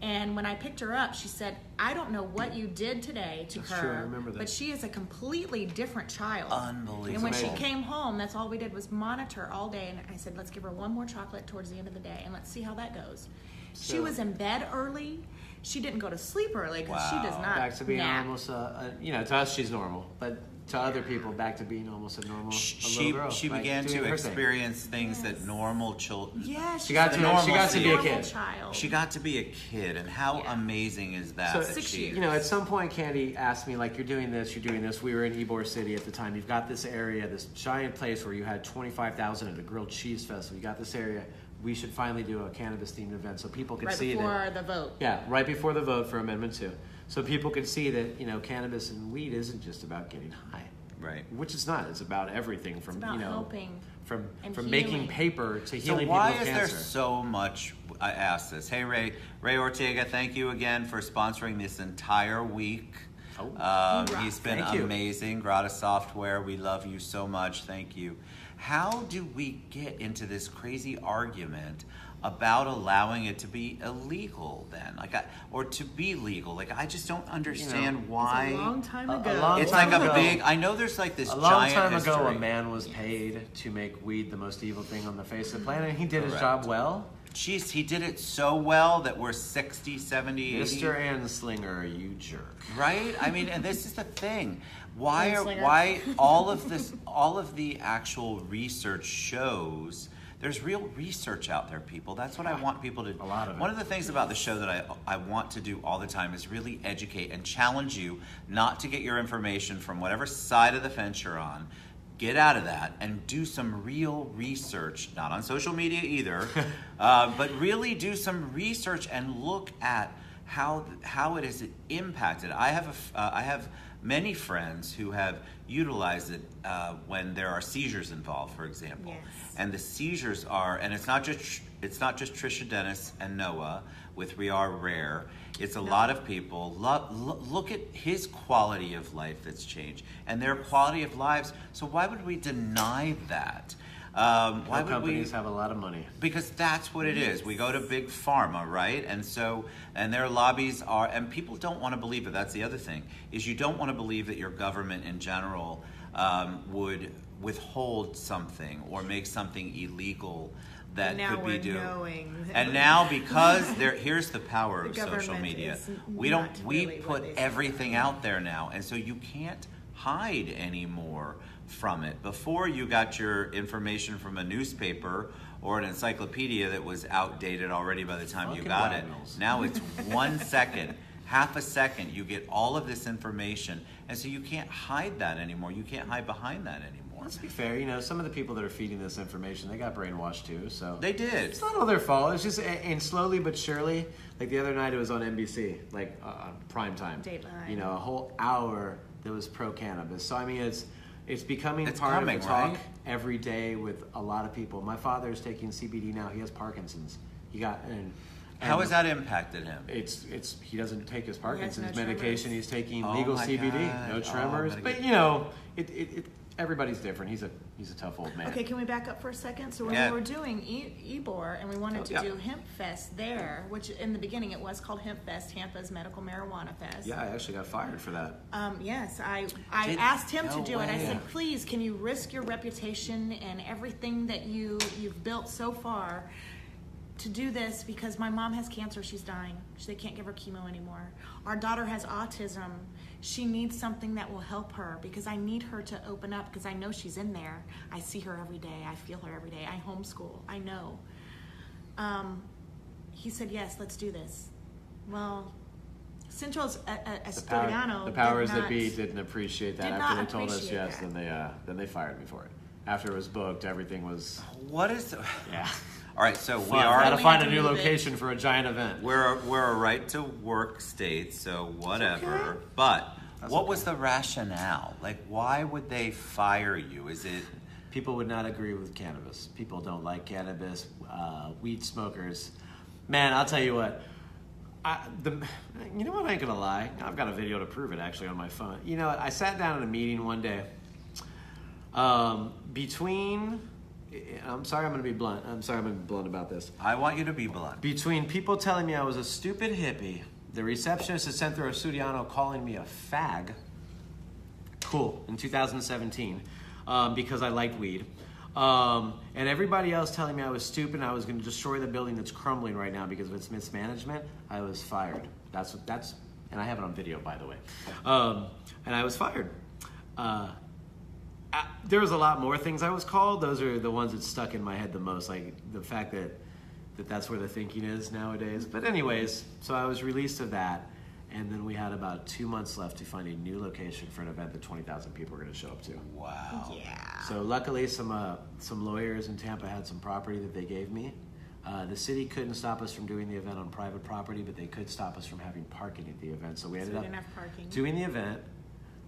Speaker 2: And when I picked her up, she said, I don't know what you did today to
Speaker 3: That's
Speaker 2: her,
Speaker 3: true, I remember that.
Speaker 2: but she is a completely different child.
Speaker 1: Unbelievable.
Speaker 2: And when she
Speaker 3: Amazing.
Speaker 2: came home, that's all we did was monitor all day. And I said, let's give her one more chocolate towards the end of the day and let's see how that goes. She
Speaker 3: So-
Speaker 2: was in bed early. She didn't go to sleep early because she does
Speaker 1: Wow.
Speaker 2: not
Speaker 3: Back to being
Speaker 2: nap.
Speaker 3: almost, to us she's normal, but to other people, back to being almost a normal
Speaker 1: She
Speaker 3: little girl. like,
Speaker 1: began
Speaker 3: doing
Speaker 1: to
Speaker 3: her thing.
Speaker 1: experience things that
Speaker 2: Yes.
Speaker 1: normal children.
Speaker 2: Yeah,
Speaker 3: She got to be a
Speaker 2: normal
Speaker 3: kid.
Speaker 2: child.
Speaker 1: She got to be a kid, and how
Speaker 2: Yeah.
Speaker 1: amazing is that?
Speaker 3: So,
Speaker 1: that
Speaker 2: 6
Speaker 1: she-
Speaker 2: years.
Speaker 3: you know, at some point, Candy asked me, like, you're doing this. We were in Ybor City at the time. You've got this area, this giant place where you had 25,000 at a grilled cheese festival. You got this area. We should finally do a cannabis-themed event so people can
Speaker 2: Right
Speaker 3: see
Speaker 2: before
Speaker 3: that.
Speaker 2: the vote.
Speaker 3: Yeah, right before the vote for Amendment 2. So people can see that, cannabis and weed isn't just about getting high.
Speaker 1: Right.
Speaker 3: Which it's not. It's about everything from,
Speaker 2: It's about helping
Speaker 3: from
Speaker 2: and
Speaker 3: making
Speaker 2: healing.
Speaker 3: paper to
Speaker 1: So
Speaker 3: healing
Speaker 1: why
Speaker 3: people
Speaker 1: is
Speaker 3: with
Speaker 1: there
Speaker 3: cancer.
Speaker 1: so much? I asked this. Hey, Ray Ortega, thank you again for sponsoring this entire week.
Speaker 3: Oh.
Speaker 1: He's been
Speaker 3: Thank you.
Speaker 1: amazing. Grata Software, we love you so much. Thank you. How do we get into this crazy argument about allowing it to be illegal then, or to be legal? Like, I just don't understand why.
Speaker 2: It's a long time
Speaker 3: A
Speaker 2: ago.
Speaker 3: long
Speaker 1: It's
Speaker 3: time
Speaker 1: like a
Speaker 3: ago.
Speaker 1: big. I know there's like this
Speaker 3: A long
Speaker 1: giant
Speaker 3: time ago,
Speaker 1: history.
Speaker 3: a man was paid to make weed the most evil thing on the face of the planet, and he did his
Speaker 1: Correct.
Speaker 3: job well.
Speaker 1: Jeez, he did it so well that we're 60, 70, 80.
Speaker 3: Mr. Anslinger, you jerk.
Speaker 1: Right? I mean, and this is the thing. Why
Speaker 2: Gunslinger.
Speaker 1: all of the actual research shows there's real research out there, people. That's what I want people to.
Speaker 3: A lot of it.
Speaker 1: One of the things about the show that I want to do all the time is really educate and challenge you not to get your information from whatever side of the fence you're on. Get out of that and do some real research, not on social media either, but really do some research and look at how it has impacted. I have many friends who have utilized it when there are seizures involved, for example.
Speaker 2: Yes.
Speaker 1: And the seizures are, and it's not just Trisha Dennis and Noah with We Are Rare. It's a lot of people. Look at his quality of life that's changed and their quality of lives. So why would we deny that? Why would
Speaker 3: companies
Speaker 1: we?
Speaker 3: have a lot of money.
Speaker 1: Because that's what it is. We go to big pharma, right? And their lobbies are, and people don't want to believe it. That's the other thing, is you don't want to believe that your government in general would withhold something or make something illegal that
Speaker 2: Now
Speaker 1: could
Speaker 2: we're
Speaker 1: be doing.
Speaker 2: knowing that-
Speaker 1: And now, because here's the power
Speaker 2: The
Speaker 1: of social
Speaker 2: government
Speaker 1: media.
Speaker 2: is
Speaker 1: We
Speaker 2: not really what
Speaker 1: put
Speaker 2: they say.
Speaker 1: everything out there now, and so you can't hide anymore from it. Before, you got your information from a newspaper or an encyclopedia that was outdated already by the time you
Speaker 3: Fucking
Speaker 1: got it.
Speaker 3: wagnalls.
Speaker 1: Now it's 1 second, half a second, you get all of this information, and so you can't hide that anymore. You can't hide behind that anymore.
Speaker 3: Let's be fair, some of the people that are feeding this information, they got brainwashed too, so.
Speaker 1: They did.
Speaker 3: It's not all their fault. It's just, and slowly but surely, like the other night it was on NBC, like prime time.
Speaker 2: Dateline.
Speaker 3: A whole hour that was pro-cannabis. So, I mean, it's becoming
Speaker 1: It's
Speaker 3: part
Speaker 1: coming,
Speaker 3: of the talk
Speaker 1: right?
Speaker 3: every day with a lot of people. My father is taking CBD now. He has Parkinson's.
Speaker 1: How has that impacted him?
Speaker 3: He doesn't take his Parkinson's
Speaker 2: no
Speaker 3: medication.
Speaker 2: tremors.
Speaker 3: He's taking
Speaker 1: Oh
Speaker 3: legal
Speaker 1: my
Speaker 3: CBD,
Speaker 1: God.
Speaker 3: no
Speaker 1: Oh,
Speaker 3: tremors.
Speaker 1: I'm
Speaker 3: But everybody's different. He's a tough old man.
Speaker 2: Okay, can we back up for a second? So when
Speaker 1: Yeah.
Speaker 2: we were doing Ybor and we wanted to
Speaker 3: yeah.
Speaker 2: do Hemp Fest there, which in the beginning it was called Hemp Fest, Tampa's Medical Marijuana Fest.
Speaker 3: Yeah, I actually got fired for that.
Speaker 2: Yes, I
Speaker 1: Did-
Speaker 2: asked him to
Speaker 1: no
Speaker 2: do it. I
Speaker 1: way.
Speaker 2: said, please, can you risk your reputation and everything that you've built so far to do this, because my mom has cancer, she's dying. They can't give her chemo anymore. Our daughter has autism. She needs something that will help her, because I need her to open up, because I know she's in there. I see her every day. I feel her every day. I homeschool. I know. He said, yes, let's do this. Well, Central's Asturiano.
Speaker 3: The powers
Speaker 2: did
Speaker 3: that
Speaker 2: not-
Speaker 3: be didn't appreciate that.
Speaker 2: did
Speaker 3: After
Speaker 2: not
Speaker 3: they told us
Speaker 2: appreciate
Speaker 3: yes,
Speaker 2: that.
Speaker 3: then they fired me for it. After it was booked, everything was
Speaker 1: What is?
Speaker 3: yeah.
Speaker 1: All right, so we
Speaker 3: Fun.
Speaker 1: are.
Speaker 3: Gotta
Speaker 2: We
Speaker 3: find
Speaker 2: had
Speaker 3: a
Speaker 2: to
Speaker 3: new
Speaker 2: move it.
Speaker 3: location for a giant event.
Speaker 1: We're a right to work state, so whatever.
Speaker 2: okay.
Speaker 1: But
Speaker 3: That's
Speaker 1: what
Speaker 3: okay.
Speaker 1: was the rationale? Like, why would they fire you? Is it?
Speaker 3: People would not agree with cannabis. People don't like cannabis. Weed smokers. Man, I'll tell you what. You know what? I ain't gonna lie. I've got a video to prove it actually on my phone. You know, I sat down in a meeting one day. I'm sorry, I'm gonna be blunt. I'm sorry, I'm gonna be blunt about this.
Speaker 1: I want you to be blunt.
Speaker 3: Between people telling me I was a stupid hippie, the receptionist at Centro Studiano calling me a fag. Cool. In 2017. Because I liked weed. And everybody else telling me I was stupid and I was going to destroy the building that's crumbling right now because of its mismanagement, I was fired. And I have it on video, by the way. And I was fired. There was a lot more things I was called. Those are the ones that stuck in my head the most, like the fact that that's where the thinking is nowadays. But anyways, so I was released of that. And then we had about 2 months left to find a new location for an event that 20,000 people were going to show up to.
Speaker 1: Wow.
Speaker 2: Yeah.
Speaker 3: So luckily, some lawyers in Tampa had some property that they gave me. The city couldn't stop us from doing the event on private property, but they could stop us from having parking at the event. So we ended up
Speaker 2: didn't have parking.
Speaker 3: doing the event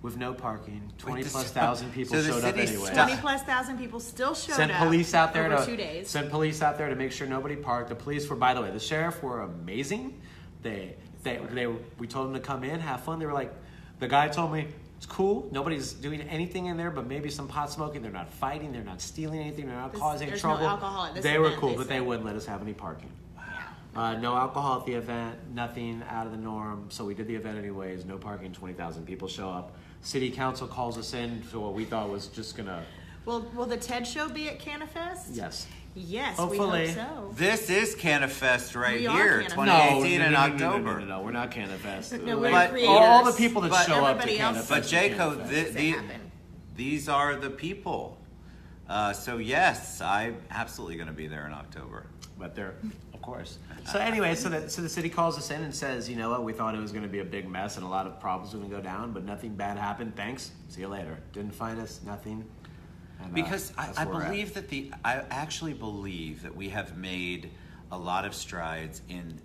Speaker 3: with no parking. 20
Speaker 1: Wait,
Speaker 3: plus thousand people
Speaker 1: so the
Speaker 3: showed up
Speaker 1: city
Speaker 3: anyway.
Speaker 2: 20,000+ people still showed
Speaker 3: Sent
Speaker 2: up.
Speaker 3: police out there
Speaker 2: over
Speaker 3: to
Speaker 2: 2 days.
Speaker 3: sent police out there to make sure nobody parked. The police were, by the way, the sheriff were amazing. We told them to come in, have fun. They were like, the guy told me it's cool. Nobody's doing anything in there, but maybe some pot smoking. They're not fighting. They're not stealing anything. They're not causing
Speaker 2: there's
Speaker 3: trouble.
Speaker 2: no alcohol at this
Speaker 3: They were
Speaker 2: event,
Speaker 3: cool,
Speaker 2: they
Speaker 3: but
Speaker 2: said.
Speaker 3: they wouldn't let us have any parking. No alcohol at the event. Nothing out of the norm. So we did the event anyways. No parking. 20,000 people show up. City council calls us in for what we thought was just gonna.
Speaker 2: Will the TED show be at Canna Fest?
Speaker 3: Yes.
Speaker 2: Yes,
Speaker 3: Hopefully.
Speaker 2: we hope so.
Speaker 1: This is Canna Fest right
Speaker 2: We are
Speaker 1: here,
Speaker 2: Canna Fest.
Speaker 1: 2018 in October.
Speaker 3: No, we're not Canna Fest.
Speaker 2: No, we're
Speaker 3: Like,
Speaker 2: creators.
Speaker 3: all the people that
Speaker 1: But
Speaker 3: show up to
Speaker 2: everybody
Speaker 3: Canna
Speaker 2: else-
Speaker 3: Fest.
Speaker 1: But
Speaker 3: are Canna
Speaker 1: Jaco,
Speaker 3: Fest.
Speaker 2: Makes it happen.
Speaker 1: these are the people. So yes, I'm absolutely going to be there in October.
Speaker 3: But they're, of course. So anyway, so the city calls us in and says, you know what, we thought it was going to be a big mess and a lot of problems were going to go down, but nothing bad happened. Thanks. See you later. Didn't find us. Nothing. And,
Speaker 1: Because
Speaker 3: that's
Speaker 1: I
Speaker 3: where we're at.
Speaker 1: believe I actually believe that we have made a lot of strides in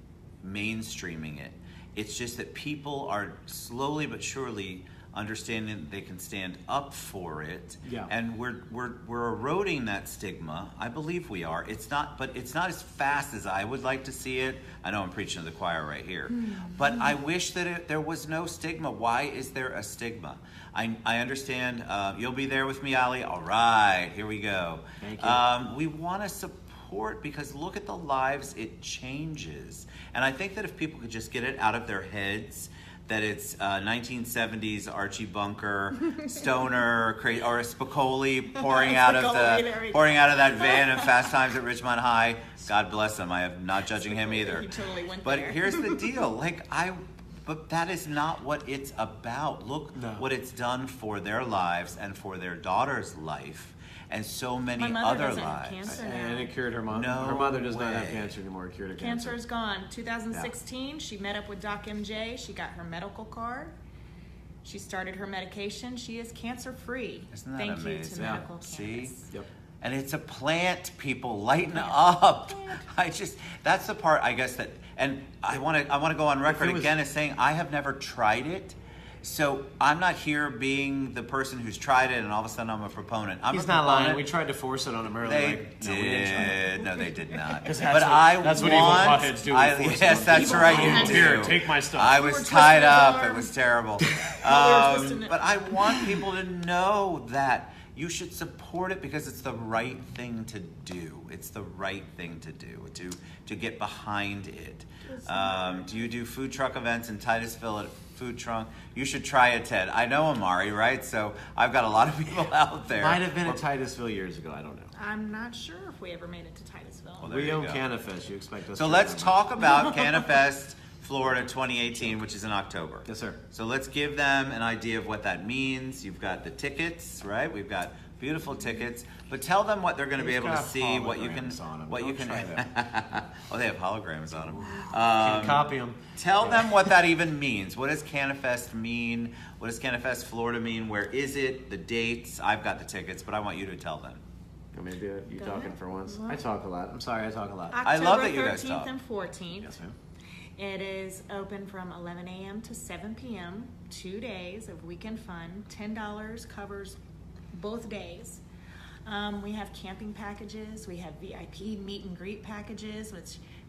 Speaker 1: mainstreaming it. It's just that people are slowly but surely understanding that they can stand up for it.
Speaker 3: Yeah.
Speaker 1: And we're eroding that stigma. I believe we are. It's not as fast as I would like to see it. I know I'm preaching to the choir right here. But I wish that there was no stigma. Why is there a stigma? I understand. You'll be there with me, Ali. All right, here we go.
Speaker 3: Thank you.
Speaker 1: We want to support because look at the lives it changes. And I think that if people could just get it out of their heads that it's 1970s Archie Bunker, stoner, or a Spicoli pouring out of that van in Fast Times at Ridgemont High. God bless him. I am not judging him either.
Speaker 2: He totally went
Speaker 1: But
Speaker 2: there.
Speaker 1: here's the deal. But that is not what it's about. Look
Speaker 3: No.
Speaker 1: what it's done for their lives and for their daughter's life and so many
Speaker 2: My mother
Speaker 1: other
Speaker 2: doesn't have
Speaker 1: lives.
Speaker 2: cancer
Speaker 3: And
Speaker 2: now.
Speaker 3: it cured her mom.
Speaker 1: No
Speaker 3: her mother does not have
Speaker 1: way.
Speaker 3: cancer anymore. It cured her
Speaker 2: Cancer
Speaker 3: cancer.
Speaker 2: is gone. 2016, she met up with Doc MJ. She got her medical card. She started her medication. She is cancer free.
Speaker 1: Isn't that
Speaker 2: Thank you to
Speaker 1: amazing?
Speaker 2: medical
Speaker 1: See?
Speaker 2: cannabis.
Speaker 3: Yep.
Speaker 1: And it's a plant, people. Lighten up. That's the part I guess that, and I want to go on record
Speaker 3: it was-
Speaker 1: again as saying I have never tried it. So I'm not here being the person who's tried it and all of a sudden I'm a proponent.
Speaker 3: He's not lying. We tried to force it on him earlier.
Speaker 1: They
Speaker 3: like, no, we didn't try it.
Speaker 1: did. No, they did not.
Speaker 3: 'Cause
Speaker 1: But
Speaker 3: that's what evil
Speaker 1: want.
Speaker 3: potheads do. We force it
Speaker 1: Yes,
Speaker 3: on
Speaker 1: that's
Speaker 3: people.
Speaker 1: right.
Speaker 2: Potheads
Speaker 1: You
Speaker 2: do.
Speaker 1: do.
Speaker 3: Here, take my stuff.
Speaker 1: I
Speaker 2: We
Speaker 1: was
Speaker 2: were
Speaker 1: tied
Speaker 2: twisting his
Speaker 1: up.
Speaker 2: arm.
Speaker 1: It was terrible.
Speaker 2: twisting it.
Speaker 1: But I want people to know that you should support it because it's the right thing to do. It's the right thing to do to get behind it. Do you do food truck events in Titusville at Food Trunk? You should try it, Ted. I know Amari, right? So I've got a lot of people out there.
Speaker 3: Might have been at Titusville years ago. I don't know.
Speaker 2: I'm not sure if we ever made it to Titusville.
Speaker 1: Well, there
Speaker 3: We
Speaker 1: you
Speaker 3: own
Speaker 1: go.
Speaker 3: Canna Fest. You expect us
Speaker 1: So
Speaker 3: to
Speaker 1: let's
Speaker 3: remember.
Speaker 1: talk about Canna Fest Florida 2018, which is in October.
Speaker 3: Yes, sir.
Speaker 1: So let's give them an idea of what that means. You've got the tickets, right? We've got beautiful tickets, but tell them what they're going to be
Speaker 3: They've
Speaker 1: able to
Speaker 3: got
Speaker 1: see, what you can,
Speaker 3: holograms on 'em.
Speaker 1: what you
Speaker 3: Don't
Speaker 1: can.
Speaker 3: try that.
Speaker 1: Oh, they have holograms on them.
Speaker 3: Can't copy them.
Speaker 1: Tell them what that even means. What does Canna Fest mean? What does Canna Fest Florida mean? Where is it? The dates? I've got the tickets, but I want you to tell them.
Speaker 3: Want me to do it? You
Speaker 2: Go
Speaker 3: talking
Speaker 2: ahead.
Speaker 3: for once?
Speaker 2: Well-
Speaker 3: I talk a lot. I'm sorry, I talk a lot.
Speaker 1: I love that you
Speaker 2: October
Speaker 1: guys
Speaker 2: 13th
Speaker 1: talk.
Speaker 2: and 14th.
Speaker 3: Yes, ma'am.
Speaker 2: It is open from 11 a.m. to 7 p.m. 2 days of weekend fun. $10 covers both days. We have camping packages. We have VIP meet and greet packages,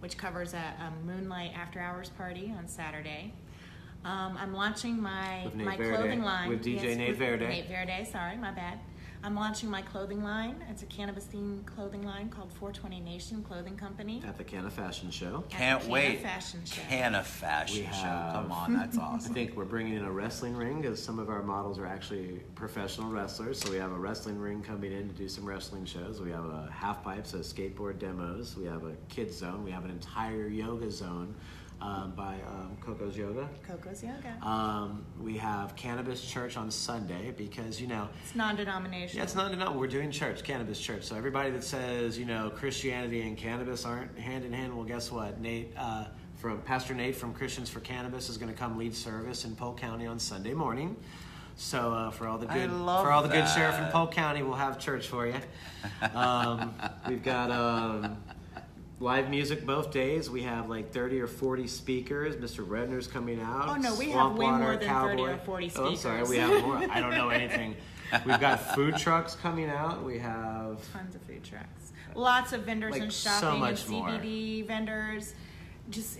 Speaker 2: which covers a moonlight after hours party on Saturday. I'm launching my
Speaker 3: With Nate
Speaker 2: my
Speaker 3: Verde.
Speaker 2: clothing line.
Speaker 3: With DJ Nate
Speaker 2: with
Speaker 3: Verde.
Speaker 2: Nate Verde, sorry, my bad. I'm launching my clothing line. It's a cannabis themed clothing line called 420 Nation Clothing Company.
Speaker 3: At the Canna Fashion Show.
Speaker 1: Can't
Speaker 2: Canna
Speaker 1: wait.
Speaker 2: Fashion Show.
Speaker 1: Canna Fashion
Speaker 3: We
Speaker 1: Show.
Speaker 3: have-
Speaker 1: Come on, that's
Speaker 3: I
Speaker 1: awesome.
Speaker 3: think we're bringing in a wrestling ring because some of our models are actually professional wrestlers. So we have a wrestling ring coming in to do some wrestling shows. We have a half pipe, so skateboard demos. We have a kids zone. We have an entire yoga zone by Coco's Yoga.
Speaker 2: Coco's Yoga.
Speaker 3: We have Cannabis Church on Sunday because,
Speaker 2: It's non-denominational.
Speaker 3: yeah, it's not enough. We're doing church, Cannabis Church. So everybody that says, Christianity and cannabis aren't hand in hand, well, guess what? Pastor Nate from Christians for Cannabis is going to come lead service in Polk County on Sunday morning. So for all the
Speaker 1: I
Speaker 3: good
Speaker 1: love
Speaker 3: good
Speaker 1: that.
Speaker 3: sheriff in Polk County, we'll have church for you. We've got live music both days. We have like 30 or 40 speakers. Mr. Redner's coming out.
Speaker 2: Oh, no, we have
Speaker 3: Swamp
Speaker 2: way more
Speaker 3: Water
Speaker 2: than
Speaker 3: Cowboy.
Speaker 2: 30 or 40
Speaker 3: Oh, I'm sorry,
Speaker 2: speakers.
Speaker 3: we have more. I don't know anything. We've got food trucks coming out. We have
Speaker 2: Tons of food trucks. Lots of vendors
Speaker 3: Like,
Speaker 2: and
Speaker 3: so
Speaker 2: shopping
Speaker 3: much
Speaker 2: and
Speaker 3: more.
Speaker 2: CBD vendors. Just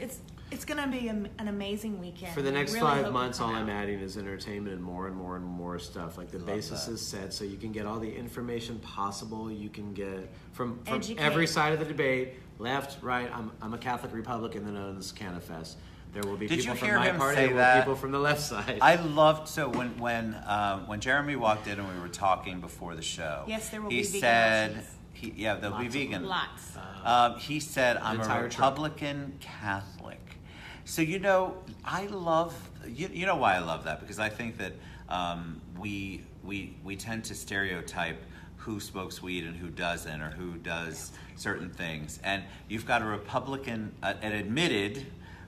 Speaker 2: it's going to be an amazing weekend.
Speaker 3: for the
Speaker 2: I
Speaker 3: next
Speaker 2: really hope
Speaker 3: 5
Speaker 2: you
Speaker 3: months.
Speaker 2: come
Speaker 3: All I'm
Speaker 2: out.
Speaker 3: adding is entertainment and more stuff. Like the
Speaker 1: Love
Speaker 3: basis
Speaker 1: that.
Speaker 3: is set, so you can get all the information possible. You can get from
Speaker 2: Educate.
Speaker 3: every side of the debate, left, right. I'm a Catholic Republican that owns Canna Fest. There will be
Speaker 1: Did
Speaker 3: people
Speaker 1: you
Speaker 3: from
Speaker 1: hear
Speaker 3: my
Speaker 1: him
Speaker 3: party.
Speaker 1: say
Speaker 3: There will
Speaker 1: that?
Speaker 3: be people from the left side.
Speaker 1: I loved when Jeremy walked in and we were talking before the show.
Speaker 2: Yes, there will
Speaker 1: he
Speaker 2: be vegan
Speaker 1: said,
Speaker 2: options.
Speaker 1: there'll be
Speaker 3: Lots of
Speaker 1: vegan.
Speaker 2: Lots.
Speaker 1: He said, I'm a
Speaker 3: entire truck.
Speaker 1: Republican Catholic. So, I love, you know why I love that? Because I think that we tend to stereotype who smokes weed and who doesn't, or who does certain things. And you've got a Republican, an admitted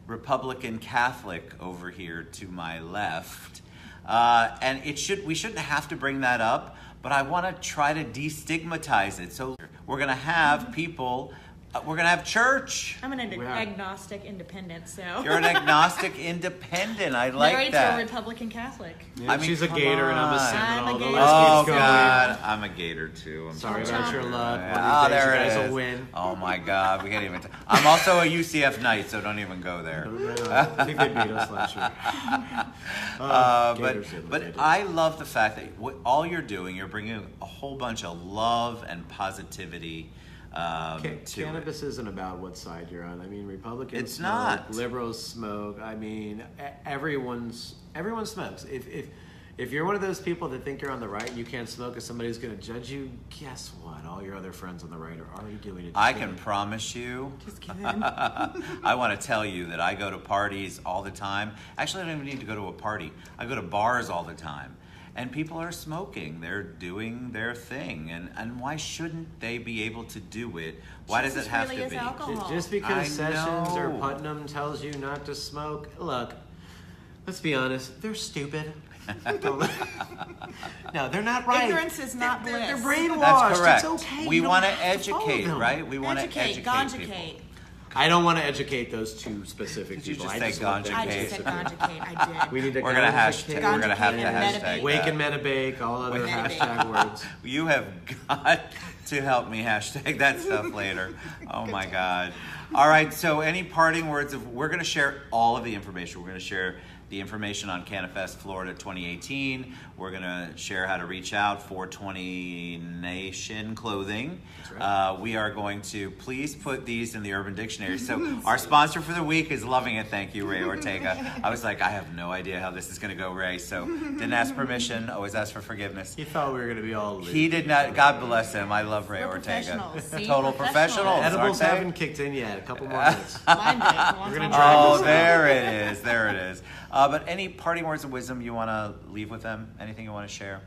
Speaker 1: Republican Catholic over here to my left. And we shouldn't have to bring that up, but I want to try to destigmatize it. So we're going to have people, we're going to have church.
Speaker 2: I'm an
Speaker 3: We are.
Speaker 2: agnostic independent, so.
Speaker 1: You're an agnostic independent. I like
Speaker 2: married to a
Speaker 1: that.
Speaker 2: Republican Catholic.
Speaker 3: Yeah,
Speaker 1: I mean,
Speaker 3: she's a
Speaker 1: come
Speaker 3: gator and I'm a
Speaker 1: on.
Speaker 3: salmon.
Speaker 2: I'm a
Speaker 3: All the
Speaker 2: gator.
Speaker 3: list
Speaker 1: Oh
Speaker 3: keeps going.
Speaker 1: God, I'm a gator too. I'm
Speaker 3: Sorry
Speaker 1: so
Speaker 3: about your luck.
Speaker 1: Yeah.
Speaker 3: One
Speaker 1: Oh,
Speaker 3: of these days
Speaker 1: there
Speaker 3: you
Speaker 1: it
Speaker 3: guys
Speaker 1: is.
Speaker 3: will win.
Speaker 1: Oh my God, we can't even. I'm also a UCF Knight, so don't even go there.
Speaker 3: I think they beat us last year. Gators did what
Speaker 1: But
Speaker 3: they did.
Speaker 1: I love the fact that all you're doing, you're bringing a whole bunch of love and positivity to
Speaker 3: Cannabis isn't about what side you're on. I mean, Republicans
Speaker 1: It's
Speaker 3: smoke,
Speaker 1: not.
Speaker 3: liberals smoke. I mean, everyone smokes. If you're one of those people that think you're on the right and you can't smoke because somebody's going to judge you, guess what? All your other friends on the right are already doing it.
Speaker 1: I can promise you.
Speaker 2: Just kidding.
Speaker 1: I want to tell you that I go to parties all the time. Actually, I don't even need to go to a party. I go to bars all the time. And people are smoking. They're doing their thing. And why shouldn't they be able to do it? Why does it have
Speaker 2: really
Speaker 1: to
Speaker 2: is
Speaker 1: be?
Speaker 2: alcohol.
Speaker 3: Just because
Speaker 1: I
Speaker 3: Sessions or
Speaker 1: know.
Speaker 3: Putnam tells you not to smoke, look, let's be honest, they're stupid. No, they're not right.
Speaker 2: Ignorance is not bliss.
Speaker 3: They're brainwashed.
Speaker 1: That's correct.
Speaker 3: It's okay.
Speaker 1: We
Speaker 3: You don't
Speaker 1: want to
Speaker 3: have follow
Speaker 1: educate,
Speaker 3: them.
Speaker 1: right? We want to educate people.
Speaker 2: Ganjacate.
Speaker 3: I don't want to educate those two specific
Speaker 1: Did you
Speaker 3: people.
Speaker 1: just
Speaker 3: I
Speaker 1: say
Speaker 3: want them
Speaker 2: I
Speaker 3: to
Speaker 1: Ganjacate?
Speaker 2: just said
Speaker 3: disappear.
Speaker 2: ganjacate. I did.
Speaker 3: We need to
Speaker 1: We're gonna
Speaker 3: ganjacate.
Speaker 1: we're gonna have to
Speaker 2: Ganjacate and
Speaker 1: hashtag
Speaker 3: Wake
Speaker 1: that.
Speaker 3: and metabake, all other
Speaker 2: Metabake.
Speaker 3: hashtag words.
Speaker 1: You have got to help me hashtag that stuff later. Oh my God. All right, so any parting words we're going to share all of the information. We're going to share the information on Canna Fest Florida 2018. We're going to share how to reach out, 420 Nation Clothing.
Speaker 3: That's right.
Speaker 1: We are going to please put these in the Urban Dictionary. So our sponsor for the week is loving it. Thank you, Ray Ortega. I was like, I have no idea how this is going to go, Ray. So didn't ask permission, always ask for forgiveness.
Speaker 3: He thought we were going to be all
Speaker 1: He did not. God bless him. I love Ray
Speaker 2: We're
Speaker 1: Ortega.
Speaker 2: professionals. See?
Speaker 1: Total professionals.
Speaker 3: Edibles
Speaker 1: aren't they?
Speaker 3: haven't kicked in yet. A couple more minutes.
Speaker 2: Mine did. a long
Speaker 3: We're gonna
Speaker 2: time
Speaker 3: try
Speaker 2: ago.
Speaker 1: Oh,
Speaker 3: this out.
Speaker 1: there it is. There it is. But any parting words of wisdom you want to leave with them? Anything you want to share?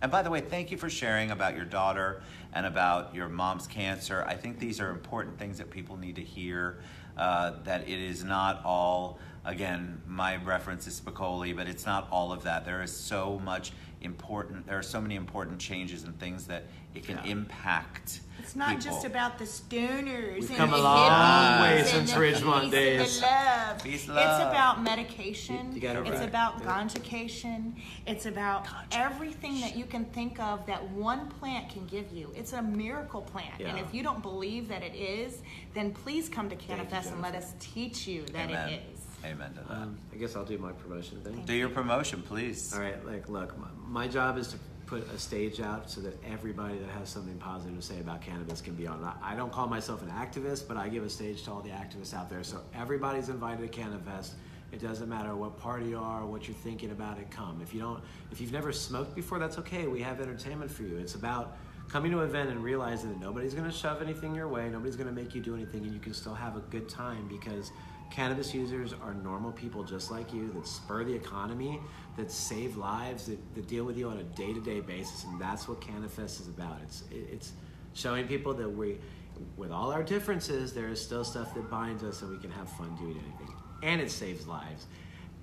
Speaker 1: And by the way, thank you for sharing about your daughter and about your mom's cancer. I think these are important things that people need to hear, that it is not all, again, my reference is Spicoli, but it's not all of that. There is so much important. There are so many important changes and things that it can impact.
Speaker 2: It's not
Speaker 1: people.
Speaker 2: just about the stoners.
Speaker 3: We've
Speaker 2: and
Speaker 3: come
Speaker 2: the
Speaker 3: a long
Speaker 2: hippies
Speaker 3: way
Speaker 2: and
Speaker 3: since
Speaker 2: the
Speaker 3: Ridgemont
Speaker 2: peace
Speaker 3: days.
Speaker 2: And the love.
Speaker 1: Peace,
Speaker 2: It's
Speaker 1: love.
Speaker 2: about medication.
Speaker 3: You got it
Speaker 2: It's
Speaker 3: right.
Speaker 2: about ganjacation. It's about everything that you can think of that one plant can give you. It's a miracle plant.
Speaker 3: Yeah.
Speaker 2: And if you don't believe that it is, then please come to Canna
Speaker 3: Thank you,
Speaker 2: Fest and let
Speaker 3: Jennifer.
Speaker 2: us teach you that
Speaker 1: Amen.
Speaker 2: it is.
Speaker 1: Amen to that.
Speaker 3: I guess I'll do my promotion thing.
Speaker 1: Do your promotion, please.
Speaker 3: All right, like, look, my job is to put a stage out so that everybody that has something positive to say about cannabis can be on. I don't call myself an activist, but I give a stage to all the activists out there. So everybody's invited to Canna Fest. It doesn't matter what party you are, what you're thinking about it, come. If you've never smoked before, that's okay. We have entertainment for you. It's about coming to an event and realizing that nobody's going to shove anything your way, nobody's going to make you do anything, and you can still have a good time because cannabis users are normal people just like you that spur the economy, that save lives, that deal with you on a day-to-day basis, and that's what Canna Fest is about. It's showing people that with all our differences, there is still stuff that binds us so we can have fun doing anything. And it saves lives,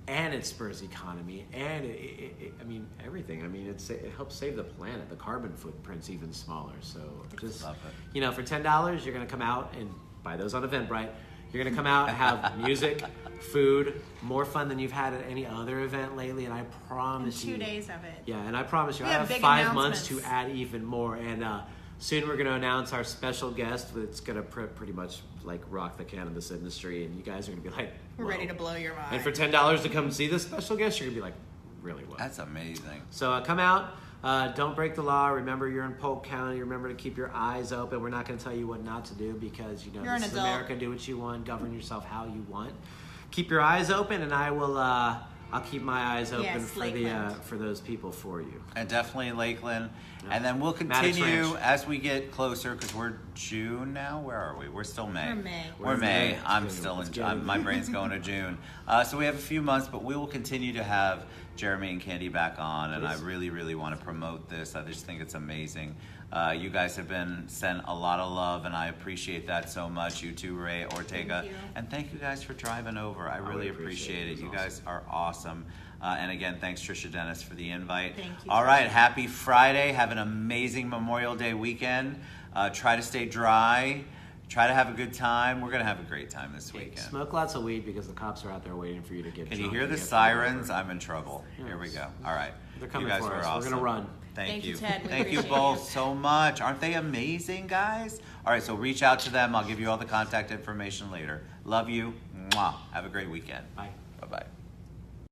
Speaker 3: and it spurs the economy, and I mean, everything. I mean, it helps save the planet. The carbon footprint's even smaller. So just,
Speaker 1: Love it.
Speaker 3: for $10, you're gonna come out and buy those on Eventbrite. You're gonna come out and have music, food, more fun than you've had at any other event lately, and I promise you.
Speaker 2: 2 days of it.
Speaker 3: Yeah, and I promise you,
Speaker 2: We
Speaker 3: I
Speaker 2: have
Speaker 3: have
Speaker 2: big
Speaker 3: 5 months to
Speaker 2: announcements.
Speaker 3: add even more. And soon we're gonna announce our special guest that's gonna pretty much like rock the cannabis industry, and you guys are gonna be like,
Speaker 2: We're
Speaker 3: whoa.
Speaker 2: ready to blow your mind.
Speaker 3: And for $10 to come see this special guest, you're gonna be like, really what?
Speaker 1: That's amazing.
Speaker 3: So come out. Don't break the law. Remember, you're in Polk County. Remember to keep your eyes open. We're not going to tell you what not to do because,
Speaker 2: You're an
Speaker 3: this is
Speaker 2: adult.
Speaker 3: America. Do what you want. Govern yourself how you want. Keep your eyes open, and I will. I'll keep my eyes open
Speaker 2: Yes,
Speaker 3: for
Speaker 2: Lakeland.
Speaker 3: for those people for you.
Speaker 1: And definitely Lakeland.
Speaker 3: Yeah.
Speaker 1: And then we'll
Speaker 3: Maddox
Speaker 1: continue
Speaker 3: Ranch.
Speaker 1: as we get closer because we're June now. Where are we? We're still May.
Speaker 2: We're May.
Speaker 1: We're May. I'm
Speaker 3: It's
Speaker 1: still
Speaker 3: getting-
Speaker 1: in. My brain's going to June. So we have a few months, but we will continue to have Jeremy and Candy back on, and I
Speaker 3: Please.
Speaker 1: really, really want to promote this. I just think it's amazing. You guys have been sent a lot of love, and I appreciate that so much. You too, Ray Ortega.
Speaker 2: Thank you.
Speaker 1: And thank you guys for driving over. I really appreciate it.
Speaker 3: It
Speaker 1: You
Speaker 3: was
Speaker 1: guys are awesome. And again, thanks Trisha Dennis for the invite.
Speaker 2: Thank you,
Speaker 1: All right,
Speaker 2: Trisha.
Speaker 1: happy Friday. Have an amazing Memorial Day weekend. Try to stay dry. Try to have a good time. We're going to have a great time this weekend.
Speaker 3: Smoke lots of weed because the cops are out there waiting for you to get
Speaker 1: Can you
Speaker 3: drunk
Speaker 1: hear
Speaker 3: and
Speaker 1: the
Speaker 3: get pulled
Speaker 1: sirens?
Speaker 3: over.
Speaker 1: I'm in trouble. Here we
Speaker 3: Yes.
Speaker 1: go. All right.
Speaker 3: They're coming
Speaker 1: you guys
Speaker 3: for
Speaker 1: were
Speaker 3: us.
Speaker 1: awesome.
Speaker 3: We're gonna run.
Speaker 1: Thank you.
Speaker 2: Ted. We
Speaker 1: Thank you
Speaker 2: appreciate
Speaker 1: both
Speaker 2: you.
Speaker 1: so much. Aren't they amazing, guys? All right, so reach out to them. I'll give you all the contact information later. Love you. Mwah. Have a great weekend.
Speaker 3: Bye.